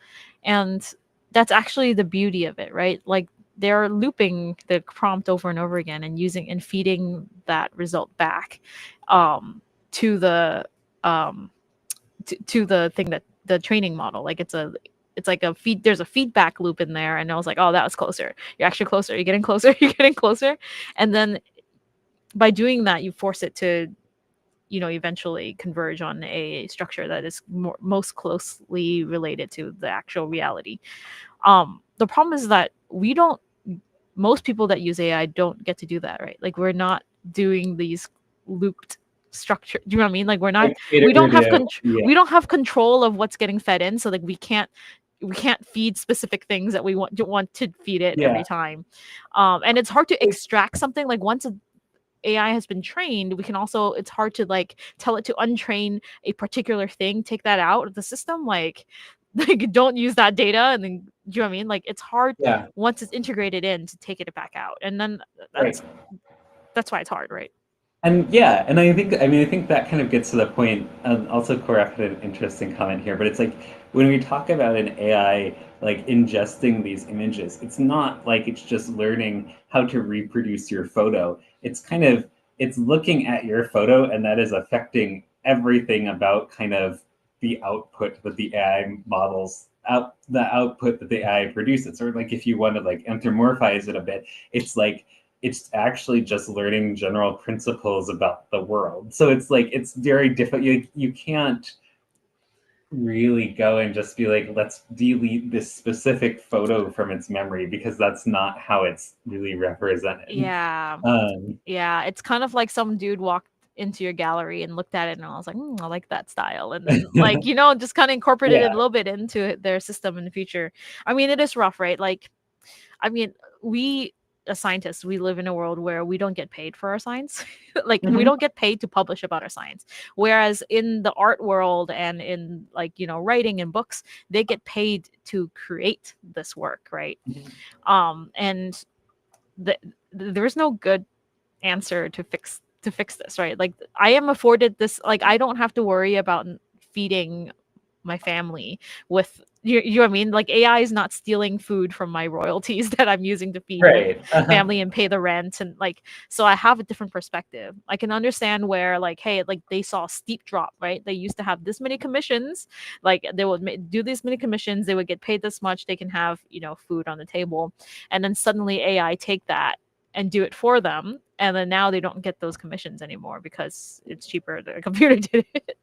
and that's actually the beauty of it, right? Like they're looping the prompt over and over again and using and feeding that result back to the um, to the thing that the training model. Like it's like a feed. There's a feedback loop in there, and I was like, oh, that was closer. You're actually closer. You're getting closer. You're getting closer, and then by doing that, you force it to, eventually converge on a structure that is most closely related to the actual reality. The problem is that most people that use AI don't get to do that, right? Like we're not doing these looped structure. Do you know what I mean? Like Like iterative, yeah, we don't have control of what's getting fed in, so like we can't feed specific things that we want to feed it yeah. every time. And it's hard to extract something like once AI has been trained, we can also it's hard to like tell it to untrain a particular thing, take that out of the system, like like don't use that data and then do you know what I mean? Like it's hard Yeah, once it's integrated in to take it back out. And then right. that's why it's hard, right? And yeah, and I think that kind of gets to the point. Also, Koraf had an interesting comment here, but it's like when we talk about an AI like ingesting these images, it's not like it's just learning how to reproduce your photo. It's kind of it's looking at your photo, and that is affecting everything about kind of the output that the AI models out the output that the AI produces. Or like if you want to like anthropomorphize it a bit, it's like it's actually just learning general principles about the world. So it's like it's very difficult. You can't really go and just be like, let's delete this specific photo from its memory, because that's not how it's really represented. Yeah. Um, Yeah. It's kind of like some dude walked into your gallery and looked at it and I was like, I like that style. And then like, just kind of incorporated it yeah, a little bit into their system in the future. I mean, it is rough, right? Like I mean, we as scientists, we live in a world where we don't get paid for our science. Like we mhm, don't get paid to publish about our science. Whereas in the art world and in like, writing and books, they get paid to create this work, right? mhm. And there's no good answer to fix this, right? Like I am afforded this, like I don't have to worry about feeding my family with You know what I mean? Like AI is not stealing food from my royalties that I'm using to feed my Right. family and pay the rent, and like, so I have a different perspective. I can understand where, like, hey, like they saw a steep drop, right? They used to have this many commissions, like they would do this many commissions, they would get paid this much, they can have, you know, food on the table, and then suddenly AI take that and do it for them, and then now they don't get those commissions anymore because it's cheaper. The computer did it.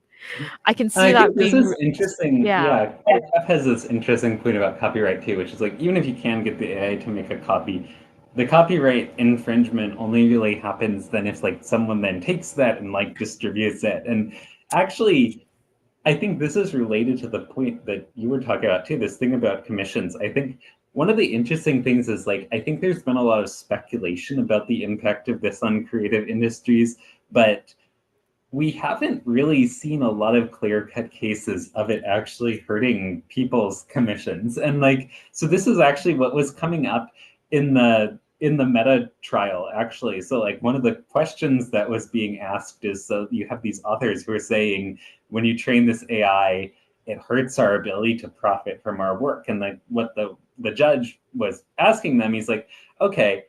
I can And see I think that this being, is interesting. yeah. Yeah, Jeff has this interesting point about copyright too, which is like even if you can get the AI to make a copy, the copyright infringement only really happens then if like someone then takes that and like distributes it. And actually, I think this is related to the point that you were talking about too, this thing about commissions. I think one of the interesting things is like, I think there's been a lot of speculation about the impact of this on creative industries, but we haven't really seen a lot of clear-cut cases of it actually hurting people's commissions. And like, so this is actually what was coming up in the Meta trial, actually. So like one of the questions that was being asked is, so you have these authors who are saying, when you train this AI, it hurts our ability to profit from our work. And like what the judge was asking them, he's like, okay,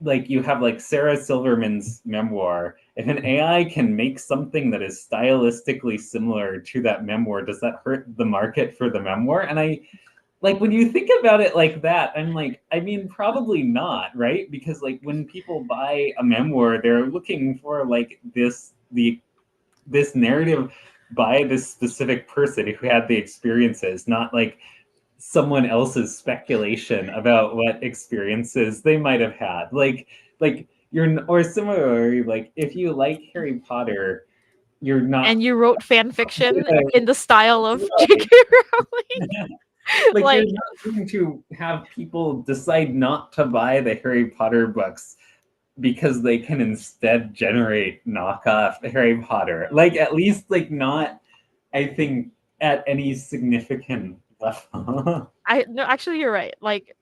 like you have like Sarah Silverman's memoir. If an AI can make something that is stylistically similar to that memoir, does that hurt the market for the memoir? And I like when you think about it like that, I'm like, I mean, probably not, right? Because like when people buy a memoir, they're looking for like this narrative by this specific person who had the experiences, not like someone else's speculation about what experiences they might have had. Like you're, or similarly, like if you like Harry Potter, you're not And you wrote fan fiction gonna, in the style of right, J.K. Rowling. like you're Like, not going to have people decide not to buy the Harry Potter books because they can instead generate knockoff Harry Potter. Like at least like not, I think, at any significant level. I no, actually, you're right. Like,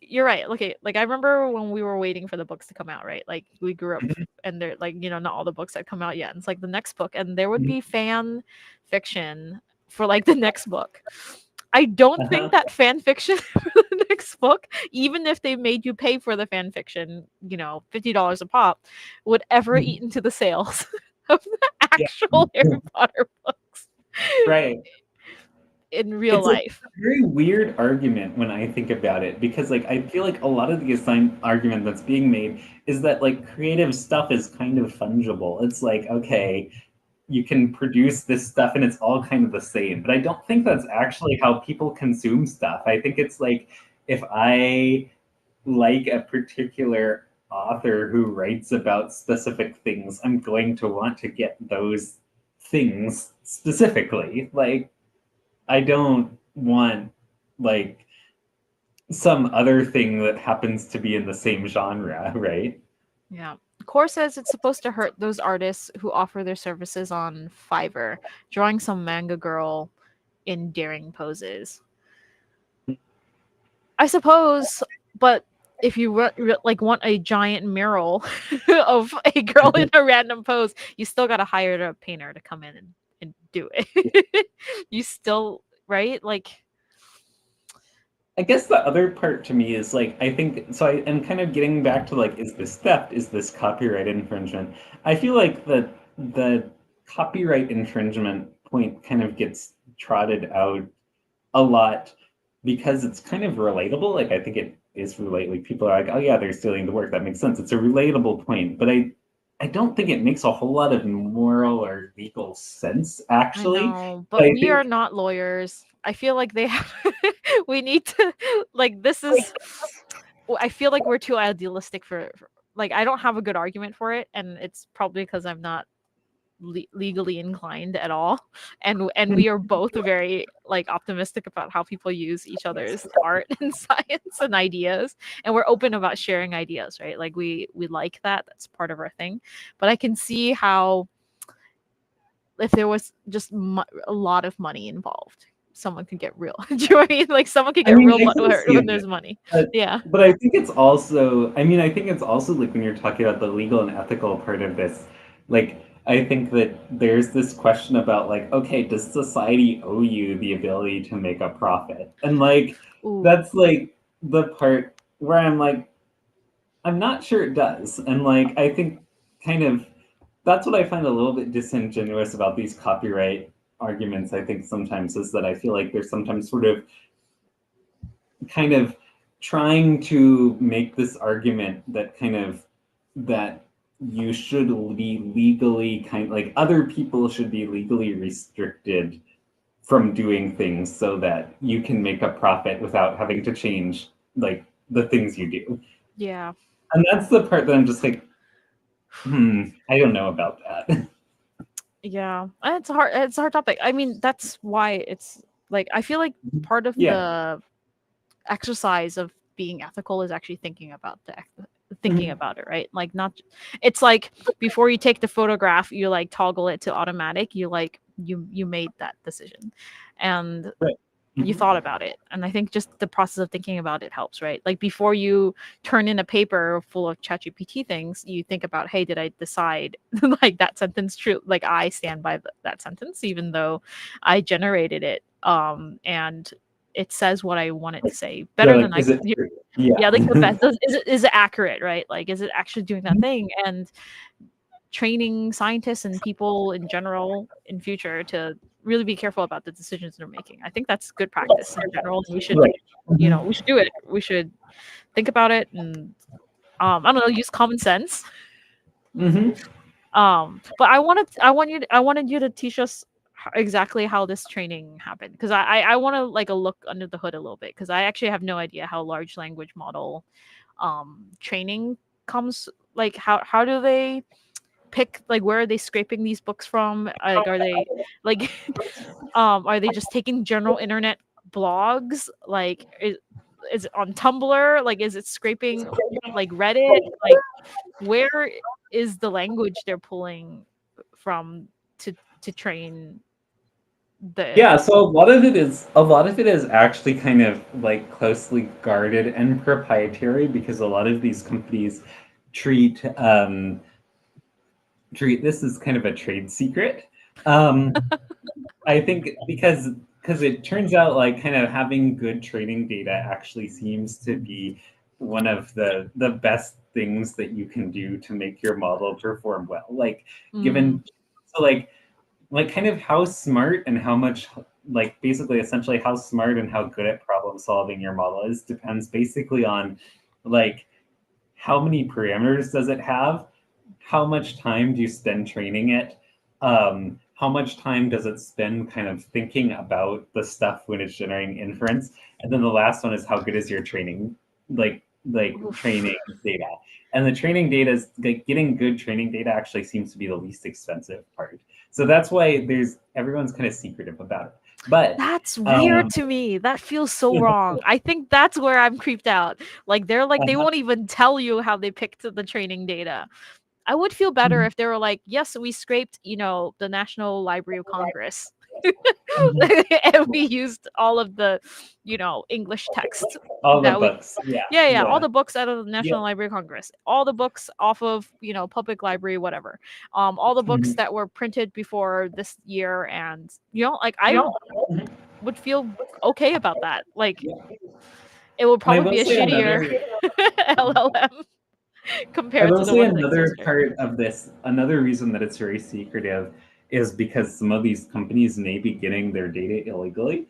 you're right. Okay, like I remember when we were waiting for the books to come out, right? Like we grew up, and they're like, you know, not all the books had come out yet. And it's like the next book, and there would be fan fiction for like the next book. I don't think that fan fiction for the next book, even if they made you pay for the fan fiction, you know, $50 a pop, would ever eat into the sales of the Yeah. actual Harry Potter books Right. in real It's a life. very weird argument when I think about it, because like I feel like a lot of the assigned argument that's being made is that like creative stuff is kind of fungible. It's like, okay, you can produce this stuff and it's all kind of the same. But I don't think that's actually how people consume stuff. I think it's like if I like a particular author who writes about specific things, I'm going to want to get those things specifically. Like I don't want like some other thing that happens to be in the same genre, right? Yeah. Core says it's supposed to hurt those artists who offer their services on Fiverr, drawing some manga girl in daring poses. I suppose, but if you like want a giant mural of a girl in a random pose, you still got to hire a painter to come in and do it. You still, right? Like, I guess the other part to me is like I think so I am kind of getting back to like, is this theft? Is this copyright infringement? I feel like the copyright infringement point kind of gets trotted out a lot because it's kind of relatable. Like I think it is relate. Like people are like, oh yeah, they're stealing the work. That makes sense. It's a relatable point, but I don't think it makes a whole lot of moral or legal sense I actually. know, But but I we think are not lawyers. I feel like they have we need to, like, this is, I feel like we're too idealistic for like, I don't have a good argument for it, and it's probably because I'm not legally inclined at all, and we are both very like optimistic about how people use each other's art and science and ideas, and we're open about sharing ideas, right? Like we like that. That's part of our thing. But I can see how if there was just a lot of money involved, someone could get real. Do you know what I mean? Like someone could I get mean, real I can hurt see when that. there's money. But, Yeah. but I think it's also, I mean, I think it's also like when you're talking about the legal and ethical part of this, like I think that there's this question about like, okay, does society owe you the ability to make a profit? And like, Ooh. that's like the part where I'm like, I'm not sure it does. And like, I think kind of that's what I find a little bit disingenuous about these copyright arguments. I think sometimes is that I feel like there's sometimes sort of kind of trying to make this argument that kind of that you should be legally kind like other people should be legally restricted from doing things so that you can make a profit without having to change like the things you do. Yeah. And that's the part that I'm just like, I don't know about that. Yeah. And it's a hard topic. I mean, that's why it's like I feel like part of Yeah. the exercise of being ethical is actually thinking Mhm. about it, right? Like not it's like before you take the photograph, you like toggle it to automatic, you made that decision. And Right. you Mhm. thought about it. And I think just the process of thinking about it helps, right? Like before you turn in a paper full of ChatGPT things, you think about, hey, did I decide like that sentence true? Like I stand by that sentence, even though I generated it. And it says what I want it to say Yeah, better like, than is it true? Yeah. yeah, like the best. Is it accurate, right? Like, is it actually doing that thing? And training scientists and people in general in future to really be careful about the decisions they're making. I think that's good practice in general. And we should, Right. Mhm. we should do it. We should think about it and I don't know, use common sense. Mhm. But I wanted you to teach us exactly how this training happened because I want to like a look under the hood a little bit because I actually have no idea how large language model training comes. Like how do they pick, like where are they scraping these books from? Like are they like are they just taking general internet blogs? Like is it on Tumblr? Like is it scraping like Reddit? Like where is the language they're pulling from to train the Yeah, so a lot of it is actually kind of like closely guarded and proprietary because a lot of these companies treat treat this as kind of a trade secret. Um, I think because it turns out like kind of having good training data actually seems to be one of the best things that you can do to make your model perform well. Like mm, given so like kind of how smart and how much like basically essentially how smart and how good at problem solving your model is depends basically on like how many parameters does it have, how much time do you spend training it, how much time does it spend kind of thinking about the stuff when it's generating inference, and then the last one is how good is your training oof. training data. And the training data is like getting good training data actually seems to be the least expensive part, so that's why there's everyone's kind of secretive about it. But That's weird to me. That feels so wrong. I think that's where I'm creeped out. Like they're like they won't even tell you how they picked the training data. I would feel better if they were like, yes, we scraped, the National Library of Congress. And we used all of the, English text all the that we books, yeah, yeah, yeah, all yeah, the books out of the yeah. National Library of Congress, all the books off of, public library, whatever. All the books Mhm. that were printed before this year and like I would feel okay about that. Like it would And probably be a shittier LLM I compared will to the say ones that another exist right part of this, another reason that it's very secretive is because some of these companies may be getting their data illegally.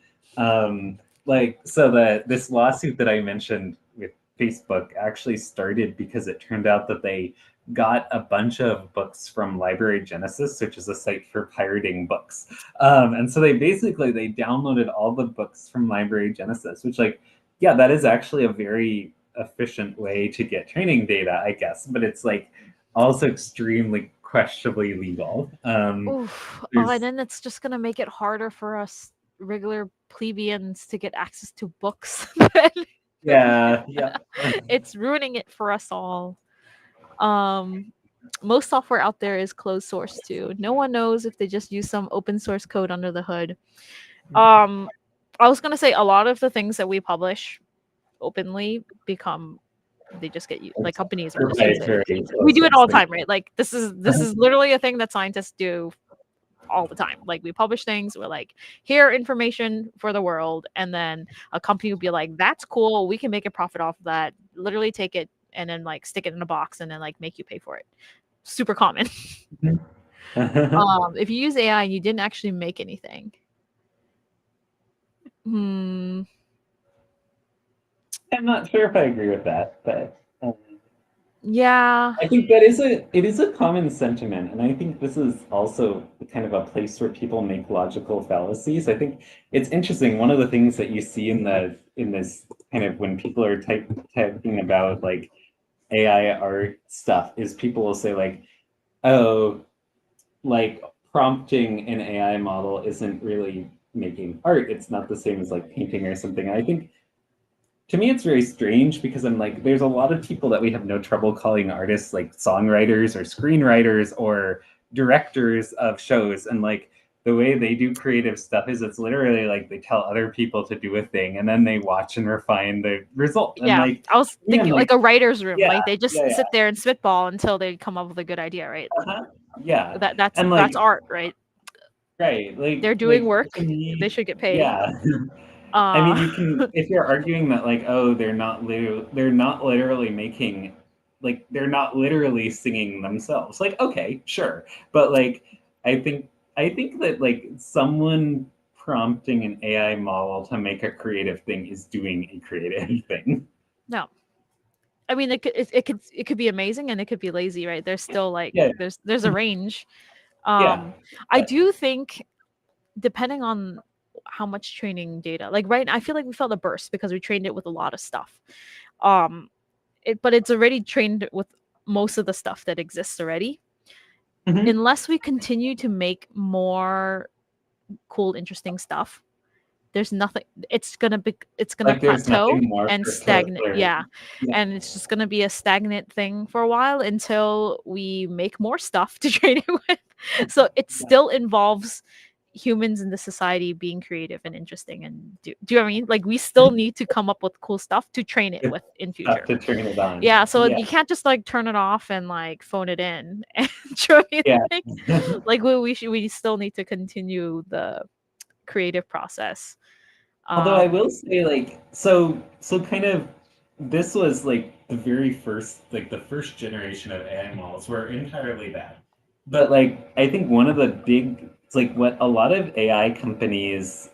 Like, so this lawsuit that I mentioned with Facebook actually started because it turned out that they got a bunch of books from Library Genesis, which is a site for pirating books. And so they downloaded all the books from Library Genesis, which like, yeah, that is actually a very efficient way to get training data, I guess, but it's like also extremely questionably legal. Oof. Oh, and There's then it's just gonna make it harder for us regular plebeians to get access to books. yeah, yeah. It's ruining it for us all. Um, most software out there is closed source too. No one knows if they just use some open source code under the hood. I was gonna say a lot of the things that we publish openly become They just get like It's companies are just use it. proprietary We do it all the processing. time, right? Like this is literally a thing that scientists do all the time. Like we publish things, we're like, here information for the world, and then a company will be like, that's cool, we can make a profit off of that. Literally take it and then like stick it in a box and then like make you pay for it. Super common. If you use AI and you didn't actually make anything. I'm not sure if I agree with that, but Yeah. I think it is a common sentiment, and I think this is also kind of a place where people make logical fallacies. I think it's interesting. One of the things that you see in this kind of when people are typing about like AI art stuff is people will say like, oh, like prompting an AI model isn't really making art. It's not the same as like painting or something. I think to me it's very strange because I'm like, there's a lot of people that we have no trouble calling artists like songwriters or screenwriters or directors of shows, and like the way they do creative stuff is it's literally like they tell other people to do a thing and then they watch and refine the result. And Yeah, like I was me, I'm thinking like a writer's room. yeah, Like they just yeah, sit there and spitball until they come up with a good idea, right? uh-huh, yeah, That's and that's like art, right? right, They're doing like work. to They me, should get paid. yeah. I mean, Uh you can if you're arguing that like, oh, they're not literally making like they're not literally singing themselves. Like, okay, sure. But like I think that like someone prompting an AI model to make a creative thing is doing a creative thing. no. I mean it could be amazing and it could be lazy, right? There's still like Yeah, there's a range. yeah. I But do think depending on how much training data, like right, I feel like we felt a burst because we trained it with a lot of stuff. Um but it's already trained with most of the stuff that exists already. mhm. Unless we continue to make more cool, interesting stuff, there's nothing. It's gonna Like there's plateau nothing more and for it to stagnant. learn. Yeah, Yeah. and it's just gonna be a stagnant thing for a while until we make more stuff to train it with. So it still involves humans in the society being creative and interesting and do you know what I mean? Like we still need to come up with cool stuff to train it It's with in tough future. to turn it on. Yeah, so Yeah. you can't just like turn it off and like phone it in and do you know what I mean? Yeah. We still need to continue the creative process. Although I Um, will say, like, so kind of, this was like the very first, like the first generation of AI models were entirely bad. But like, I think one of the big, it's like what a lot of AI companies,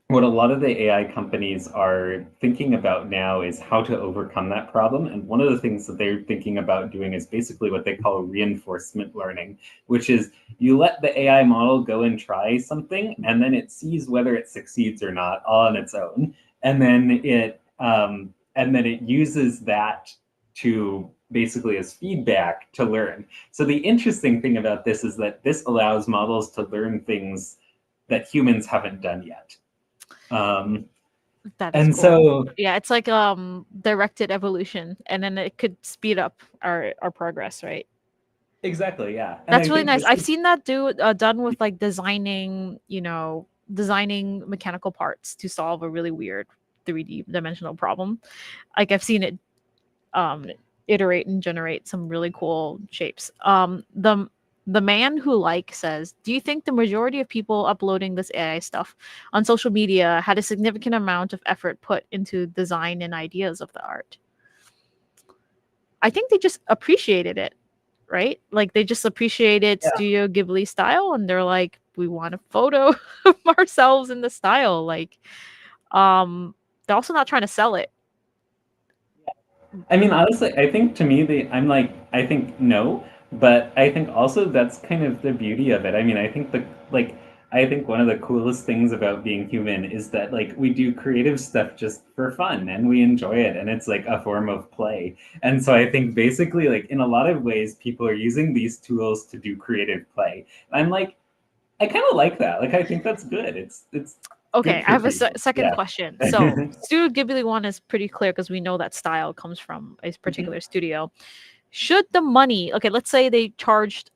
what a lot of the AI companies are thinking about now is how to overcome that problem. And one of the things that they're thinking about doing is basically what they call reinforcement learning, which is you let the AI model go and try something, and then it sees whether it succeeds or not all on its own, and then it uses that to basically as feedback to learn. So the interesting thing about this is that this allows models to learn things that humans haven't done yet. Um, that is and cool. so Yeah, it's like directed evolution, and then it could speed up our progress, right? exactly, yeah. And That's I really think nice. this I've is seen that done with like designing, designing mechanical parts to solve a really weird 3D dimensional problem. Like I've seen it um iterate and generate some really cool shapes. The man who like says, "Do you think the majority of people uploading this AI stuff on social media had a significant amount of effort put into design and ideas of the art?" I think they just appreciated it, right? Like they just appreciated yeah. Studio Ghibli style and they're like, we want a photo of ourselves in the style. Like, they're also not trying to sell it. I mean, honestly, I think to me, I'm like, I think no, but I think also that's kind of the beauty of it. I mean, I think I think one of the coolest things about being human is that like we do creative stuff just for fun and we enjoy it and it's like a form of play. And so I think basically like in a lot of ways, people are using these tools to do creative play. And I'm like, I kind of like that. Like, I think that's good. It's good Okay, I for have a people. second Yeah. question. So, Studio Ghibli one is pretty clear because we know that style comes from a particular studio. Should the money, okay, let's say they charged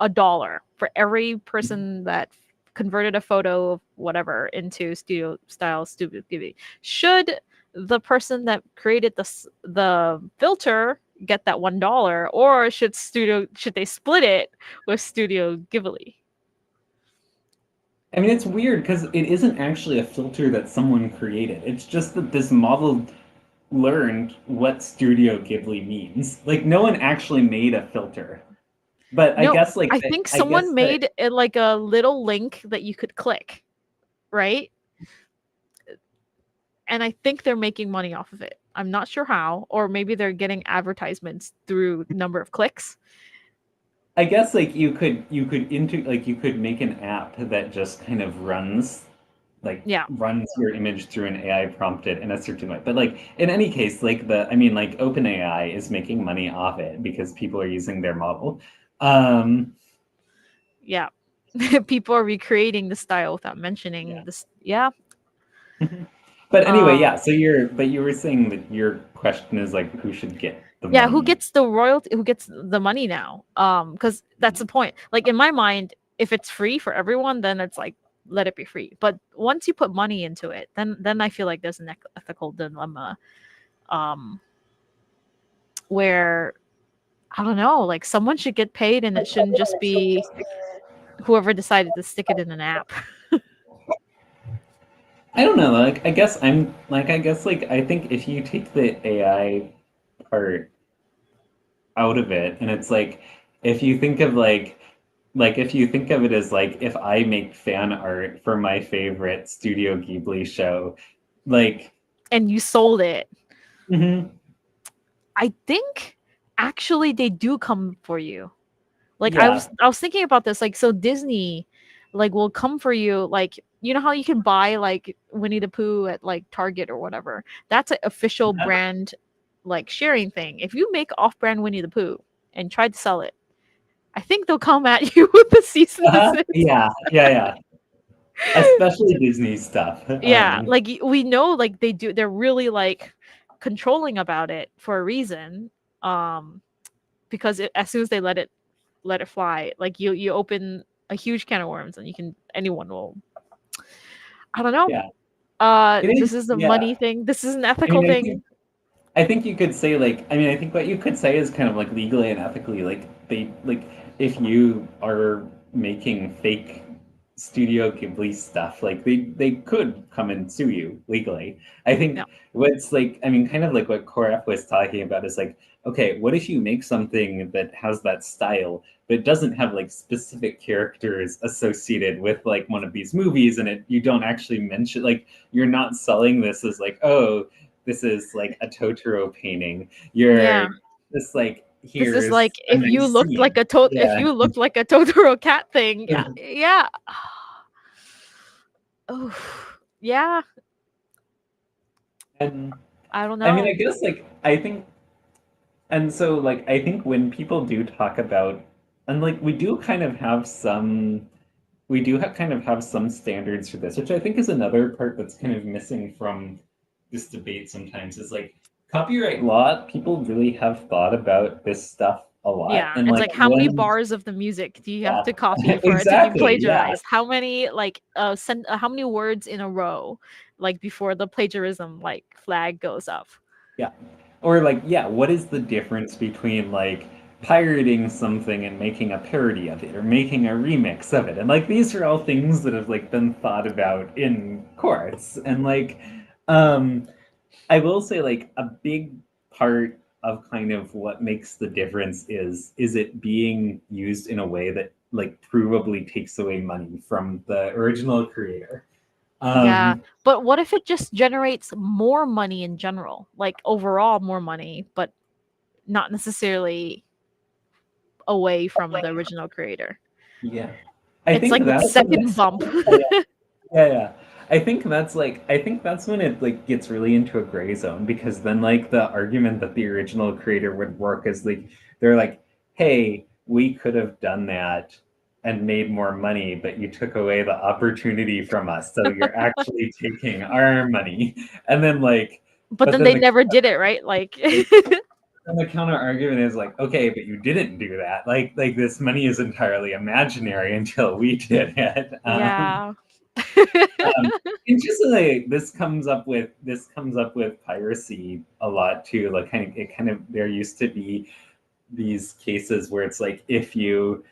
$1 for every person that converted a photo of whatever into studio style Studio Ghibli. Should the person that created the filter get that $1, or should they split it with Studio Ghibli? I mean, it's weird because it isn't actually a filter that someone created. It's just that this model learned what Studio Ghibli means. Like, no one actually made a filter. But I No, guess like I think I guess someone that made it like a little link that you could click, right? And I think they're making money off of it. I'm not sure how, or maybe they're getting advertisements through number of clicks. I guess like you could make an app that just kind of Yeah. runs your image through an AI prompted in a certain way. But like in any case, like I mean like OpenAI is making money off it because people are using their model. Um, Yeah. People are recreating the style without mentioning yeah. this. Yeah. But anyway, yeah. Um, So you were saying that your question is like who should get the yeah, who money? gets the royalty, who gets the money now? Because that's the point. Like in my mind, if it's free for everyone, then it's like let it be free. But once you put money into it, then I feel like there's an ethical dilemma, um, where I don't know, like someone should get paid, and it shouldn't just be whoever decided to stick it in an app. I don't know. Like I guess like I think if you take the AI part out of it, and it's like if you think of like if you think of it as like if I make fan art for my favorite Studio Ghibli show, like And you sold it. mhm, I think actually they do come for you. Like yeah, I was thinking about this, like so Disney like will come for you, like you know how you can buy like Winnie the Pooh at like Target or whatever. That's an official brand like sharing thing. If you make off-brand Winnie the Pooh and try to sell it, I think they'll come at you with the cease and desist. yeah, yeah, yeah. Especially Disney stuff. Yeah, like we know like they're really like controlling about it for a reason. Um because as soon as they let it fly, like you open a huge can of worms, and anyone will, I don't know. Yeah, it is. This is a Yeah, money thing. This is an I ethical mean, thing. I think you could say like I mean I think what you could say is kind of like legally and ethically like they like if you are making fake Studio Ghibli stuff like they could come and sue you legally. I Yeah. think what's like I mean kind of like what Koref was talking about is like okay what if you make something that has that style but doesn't have like specific characters associated with like one of these movies and it you don't actually mention like you're not selling this as like oh this is like a Totoro painting. Yeah. You're just like, This is here's like a nice scene. if Yeah. you looked like a Totoro cat thing. Yeah. Yeah. Oh. Yeah. And I don't I mean, I know. guess like, I think, and so like, I think when people do talk about, and like, we do kind of have some standards for this, which I think is another part that's kind of missing from this debate sometimes is like copyright law, people really have thought about this stuff a lot. Yeah, And it's like like how many when, bars of the music do you have yeah, to copy for it to be exactly, yeah. plagiarized? How many like how many words in a row like before the plagiarism like flag goes up? Yeah. Or like, yeah, what is the difference between like pirating something and making a parody of it or making a remix of it? And like these are all things that have like been thought about in courts. And like I will say like a big part of kind of what makes the difference is it being used in a way that like provably takes away money from the original creator. Yeah, Um but what if it just generates more money in general? Like overall more money, but not necessarily away from the original creator. yeah. I It's think like the that's second bump. yeah, yeah. I think that's when it like gets really into a gray zone because then like the argument that the original creator would work is like they're like, hey, we could have done that and made more money, but you took away the opportunity from us. So you're actually taking our money. And then like But but then then they never did it, right? Like the counter argument is like, okay, but you didn't do that. Like this money is entirely imaginary until we did it. yeah. Interestingly, this comes up with piracy a lot too. Like kind of there used to be these cases where it's like if you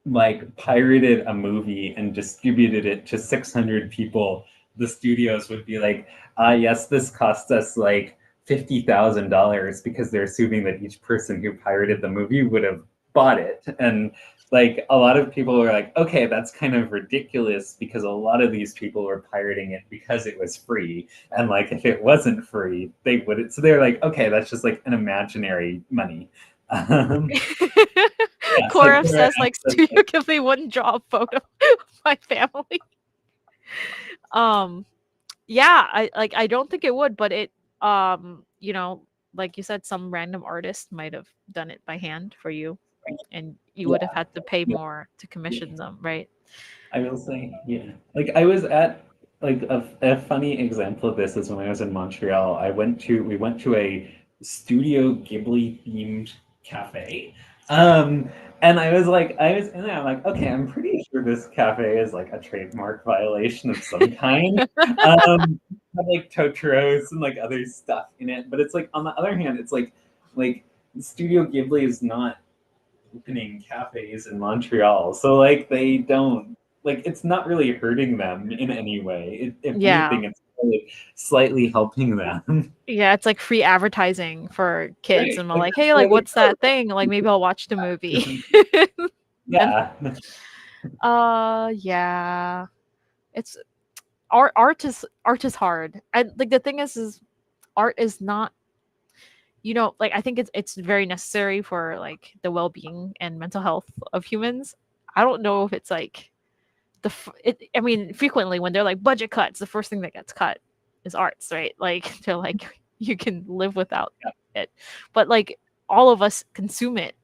like pirated a movie and distributed it to 600 people, the studios would be like, yes, this cost us like $50,000 because they're assuming that each person who pirated the movie would have bought it. And like a lot of people were like, okay, that's kind of ridiculous because a lot of these people were pirating it because it was free. And like if it wasn't free, they wouldn't. So they're like, okay, that's just like an imaginary money. Yeah, so Cora Cora says like asks, Studio Ghibli wouldn't draw a photo of my family. Um, yeah, I don't think it would, but it you know, like you said, some random artist might have done it by hand for you, and you would have yeah, had to pay yeah. more to commission them, right? I will say, yeah. Like I was at like a funny example of this is when I was in Montreal. We went to a Studio Ghibli themed cafe. Um, and I was in there, I'm like, okay, I'm pretty sure this cafe is like a trademark violation of some kind. Had like Totoro's and like other stuff in it. But it's like on the other hand, it's like Studio Ghibli is not opening cafes in Montreal. So like they don't like it's not really hurting them in any way. If Yeah. anything, it's really slightly helping them. Yeah, it's like free advertising for kids, Right. and I'm Like like, that's "Hey, why like, they what's that thing? Like, maybe I'll watch the movie." And yeah. yeah, it's art is hard. And like the thing is art is not, you know, like I think it's very necessary for like the well-being and mental health of humans. I don't know if it's like I mean, frequently when they're like budget cuts, the first thing that gets cut is arts, right? Like they're like you can live without it. But like all of us consume it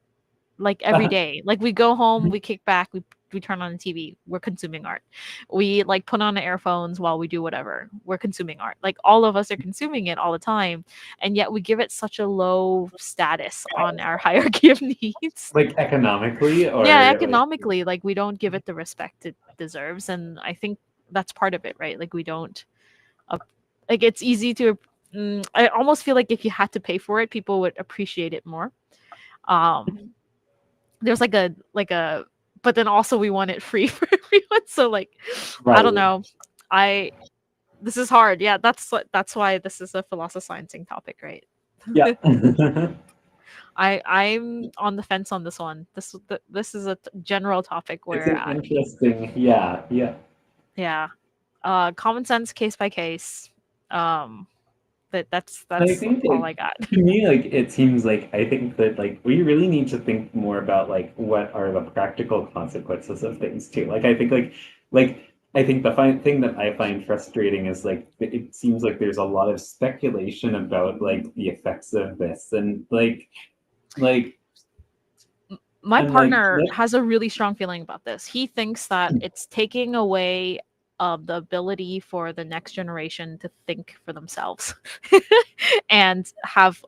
like every day. Like we go home, we kick back, we turn on the TV, we're consuming art. We like put on the earphones while we do whatever. We're consuming art. Like all of us are consuming it all the time, and yet we give it such a low status on our hierarchy of needs. Like economically Yeah, or like economically, like we don't give it the respect it deserves, and I think that's part of it, right? Like we don't uh, like it's easy to I almost feel like if you had to pay for it, people would appreciate it more. Um there's like a but then also we want it free for everyone, so like I don't right. know. I This is hard. Yeah, that's why this is a philosophizing topic, right? Yeah. I'm on the fence on this one. This is a general topic It's where an interesting, yeah, yeah. yeah, common sense, case by case. Um, I that's think all like I got. to me like it seems like I think that like we really need to think more about like what are the practical consequences of things too. Like I think the thing that I find frustrating is like it seems like there's a lot of speculation about like the effects of this like My and like partner has a really strong feeling about this. He thinks that it's taking away the ability for the next generation to think for themselves and have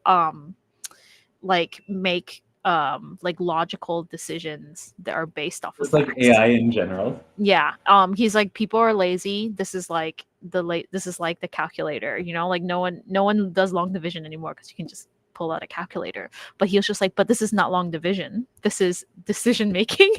like make like logical decisions that are based off of just like facts. AI in general. Yeah. He's like people are lazy. This is like this is like the calculator, you know, like no one does long division anymore because you can just pull out a calculator. But he was just like, but this is not long division. This is decision making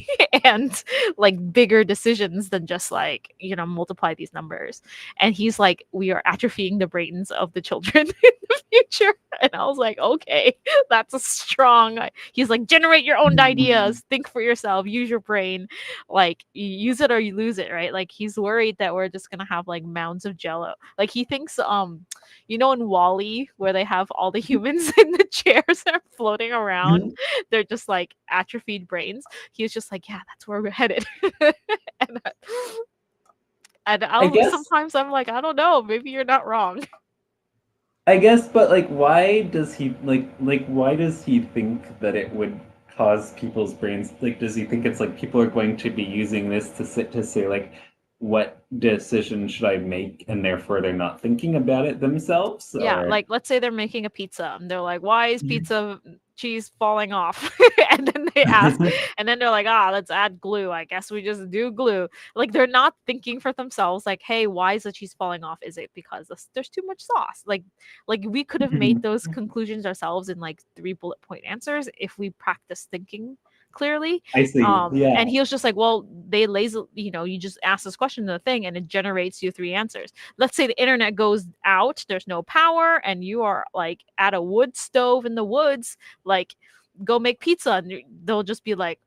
and like bigger decisions than just like, you know, multiply these numbers. And he's like, we are atrophying the brains of the children in the future. And I was like, okay, that's a strong. He's like, generate your own ideas, think for yourself, use your brain, like you use it or you lose it, right? Like he's worried that we're just gonna have like mounds of jello. Like he thinks you know in Wally where they have all the humans in the chairs that are floating around, they're just like atrophied brains. He was just like, yeah, that's where we're headed. and I, and I I'll guess sometimes I'm like, I don't know, maybe you're not wrong. I guess, but like, why does he why does he think that it would cause people's brains? Like, does he think it's like people are going to be using this to sit to say what decision should I make, and therefore they're not thinking about it themselves, Yeah, or like let's say they're making a pizza and they're like, "Why is pizza cheese falling off?" And then they ask, and then they're like, "Ah, let's add glue. I guess we just do glue." Like they're not thinking for themselves, like, "Hey, why is the cheese falling off? Is it because there's too much sauce?" Like we could have made those conclusions ourselves in like 3 bullet point answers if we practiced thinking clearly. I see. Yeah. And he was just like, "Well, they lazy, you just ask this question to the thing and it generates you 3 answers. Let's say the internet goes out, there's no power, and you are like at a wood stove in the woods, like go make pizza, and they'll just be like,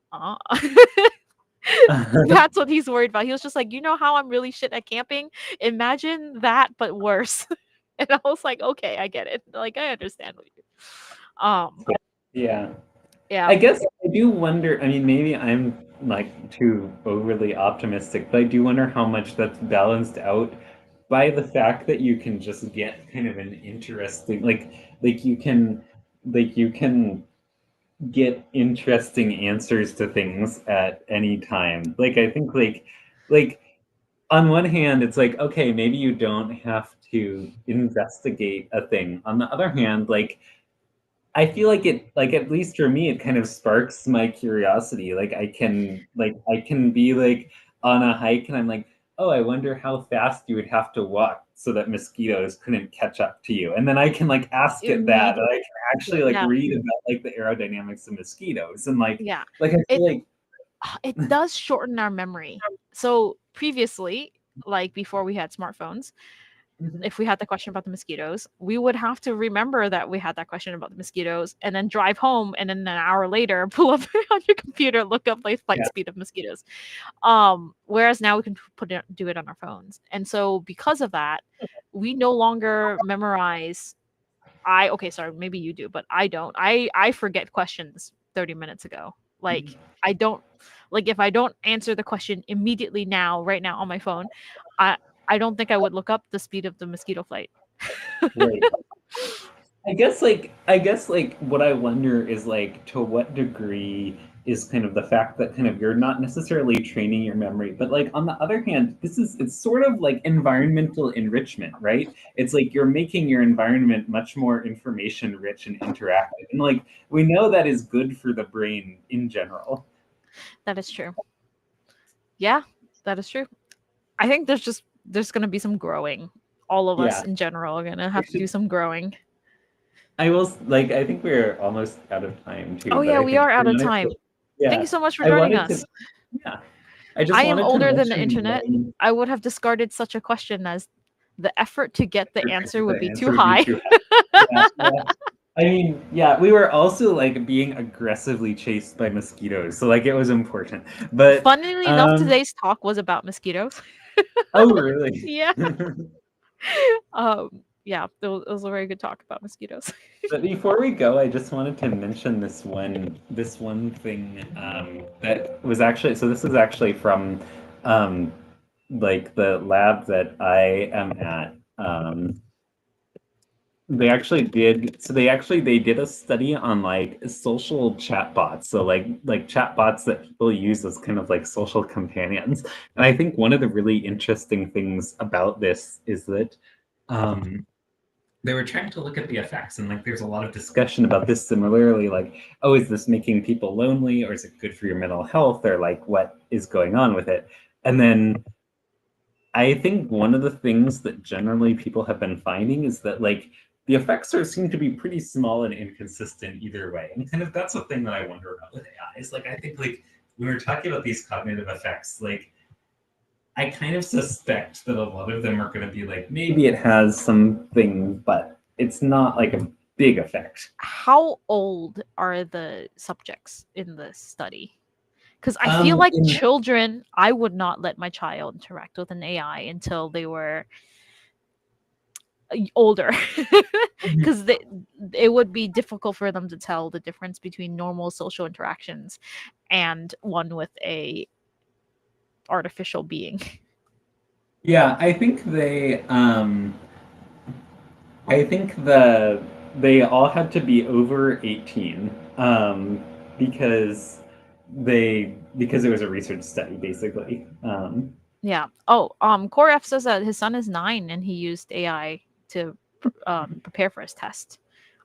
That's what he's worried about. He was just like, you know how I'm really shit at camping? Imagine that, but worse. And I was like, okay, I get it. Like I understand what you. Yeah. Yeah. I guess I do wonder, I mean, maybe I'm like too overly optimistic, but I do wonder how much that's balanced out by the fact that you can just get kind of an interesting, like you can get interesting answers to things at any time. Like I think like on one hand, it's like, okay, maybe you don't have to investigate a thing. On the other hand, like I feel like it, like at least for me, it kind of sparks my curiosity. Like I can be like on a hike and I'm like, oh, I wonder how fast you would have to walk so that mosquitoes couldn't catch up to you. And then I can like ask it that, and I can actually like Yeah. read about like the aerodynamics of mosquitoes and Yeah. like I It feel like it does shorten our memory. So previously, like before we had smartphones, if we had the question about the mosquitoes, we would have to remember that we had that question about the mosquitoes and then drive home and then an hour later pull up on your computer, look up like flight yeah, speed of mosquitoes. Whereas now we can do it on our phones. And so because of that, we no longer memorize. Okay, sorry, maybe you do, but I don't. I forget questions 30 minutes ago. Like I don't, like if I don't answer the question immediately now, right now on my phone, I I don't think I would look up the speed of the mosquito flight. right. I guess like what I wonder is like to what degree is kind of the fact that kind of you're not necessarily training your memory, but like on the other hand, it's sort of like environmental enrichment, right? It's like you're making your environment much more information rich and interactive. And like we know that is good for the brain in general. That is true. Yeah, that is true. I think there's gonna be some growing. All of us Yeah. in general are gonna We have to do should some growing. I think we're almost out of time too, Oh but yeah, I we think are out we of wanted to, time. Thank you yeah. so much for I joining wanted to us. yeah. I just I am wanted to older than the mention internet. one. I would have discarded such a question as the effort to get the answer would The be too answer would be high. too high. Yeah, yeah. I mean, yeah, we were also like being aggressively chased by mosquitoes, so like it was important. But Funnily enough, today's talk was about mosquitoes. oh really? Yeah. Yeah, it was a very good talk about mosquitoes. But before we go, I just wanted to mention this one thing that was actually, so this is actually from um, like the lab that I am at. They did a study on like social chatbots, so like chatbots that people use as kind of like social companions. And I think one of the really interesting things about this is that um, they were trying to look at the effects, and like there's a lot of discussion about this similarly, like, oh, is this making people lonely, or is it good for your mental health, or like what is going on with it? And then I think one of the things that generally people have been finding is that like the effects seem to be pretty small and inconsistent either way. And kind of that's the thing that I wonder about with AI is like I think like when we're talking about these cognitive effects, like I kind of suspect that a lot of them are going to be like maybe it has something, but it's not like a big effect. How old are the subjects in this study? Because I feel like In children, I would not let my child interact with an AI until they were older, because it would be difficult for them to tell the difference between normal social interactions and one with a artificial being. yeah, I think they all had to be over 18 because because it was a research study basically. Yeah. Oh, Core F says that his son is 9 and he used AI to prepare for his test.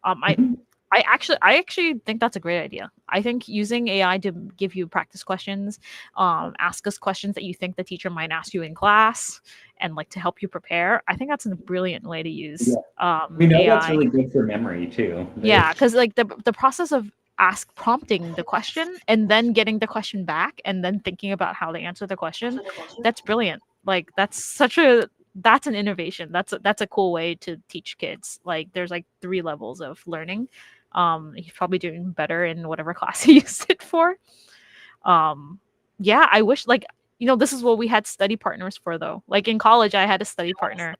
Um, I Mhm. I actually think that's a great idea. I think using AI to give you practice questions, ask us questions that you think the teacher might ask you in class, and like to help you prepare. I think that's a brilliant way to use Yeah. We know that's AI. really good for memory too. Yeah, because like the process of ask prompting the question and then getting the question back and then thinking about how to answer the question, that's brilliant. Like that's an innovation. That's a cool way to teach kids. Like there's like 3 levels of learning. He's probably doing better in whatever class he used it for. um yeah, I wish, like, this is what we had study partners for, though. Like in college I had a study partner.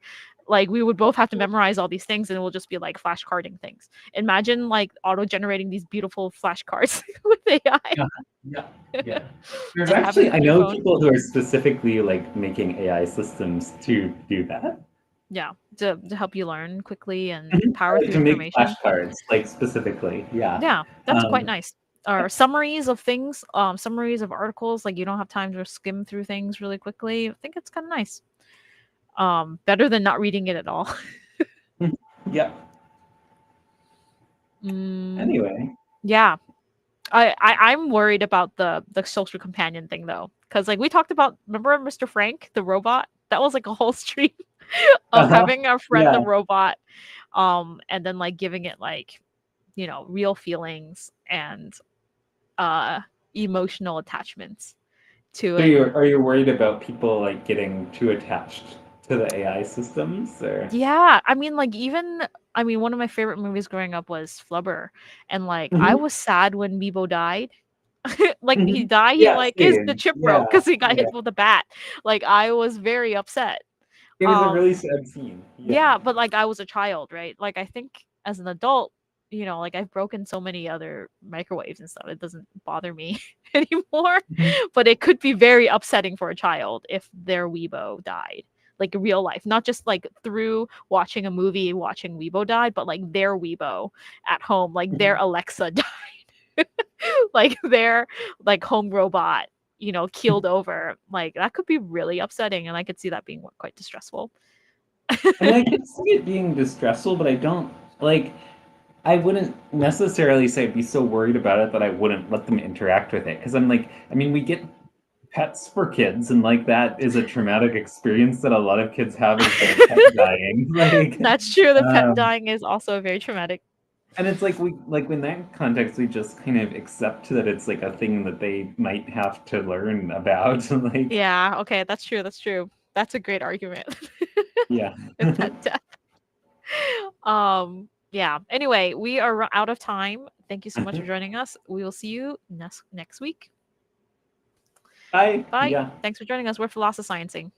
Like we would both have to memorize all these things and it will just be like flashcarding things. Imagine like auto generating these beautiful flashcards with AI Yeah, yeah, yeah. There's and having actually, them I on your know phone. people who are specifically like making AI systems to do that. Yeah, to help you learn quickly and Mhm. power Like through to make information. flashcards, like specifically. Yeah. Yeah, that's quite Um, nice. Or summaries of things, summaries of articles, like you don't have time to skim through things really quickly. I think it's kind of nice. Better than not reading it at all. yeah. mm, Anyway. yeah, I'm worried about the social companion thing though, because like we talked about, remember Mr. Frank the robot? That was like a whole stream of Uh-huh. having our friend Yeah. the robot, and then like giving it like real feelings and uh emotional attachments to So it. are you worried about people like getting too attached to the AI systems or? Yeah, I mean, like, even I mean, one of my favorite movies growing up was Flubber, and like I Mhm, was sad when Bebo died. Like he mhm. died, he Yeah, like the same. chip Yeah, broke because he got hit yeah. with a bat. Like I was very upset. It was a really Um, sad scene. Yeah. yeah, but like I was a child, right? Like I think as an adult, like I've broken so many other microwaves and stuff. It doesn't bother me anymore. Mhm. But it could be very upsetting for a child if their Weibo died. Like real life, not just like through watching a movie, watching Weibo died, but like their Weibo at home, like their Mhm. Alexa died, like their like home robot, keeled over. Like that could be really upsetting, and I could see that being quite distressful. I mean, I could see it being distressful, but I don't like. I wouldn't necessarily say I'd be so worried about it that I wouldn't let them interact with it. Because I'm like, I mean, we get pets for kids, and like that is a traumatic experience that a lot of kids have is their pet dying. Like, That's true. The pet um, dying is also very traumatic. and it's like we like in that context we just kind of accept that it's like a thing that they might have to learn about. Like, Yeah, okay, that's true. That's true. That's a great argument. yeah. With pet death. Yeah. Anyway, we are out of time. Thank you so much for joining us. We will see you next week. I Bye. yeah. Thanks for joining us. We're Philosophisciencing.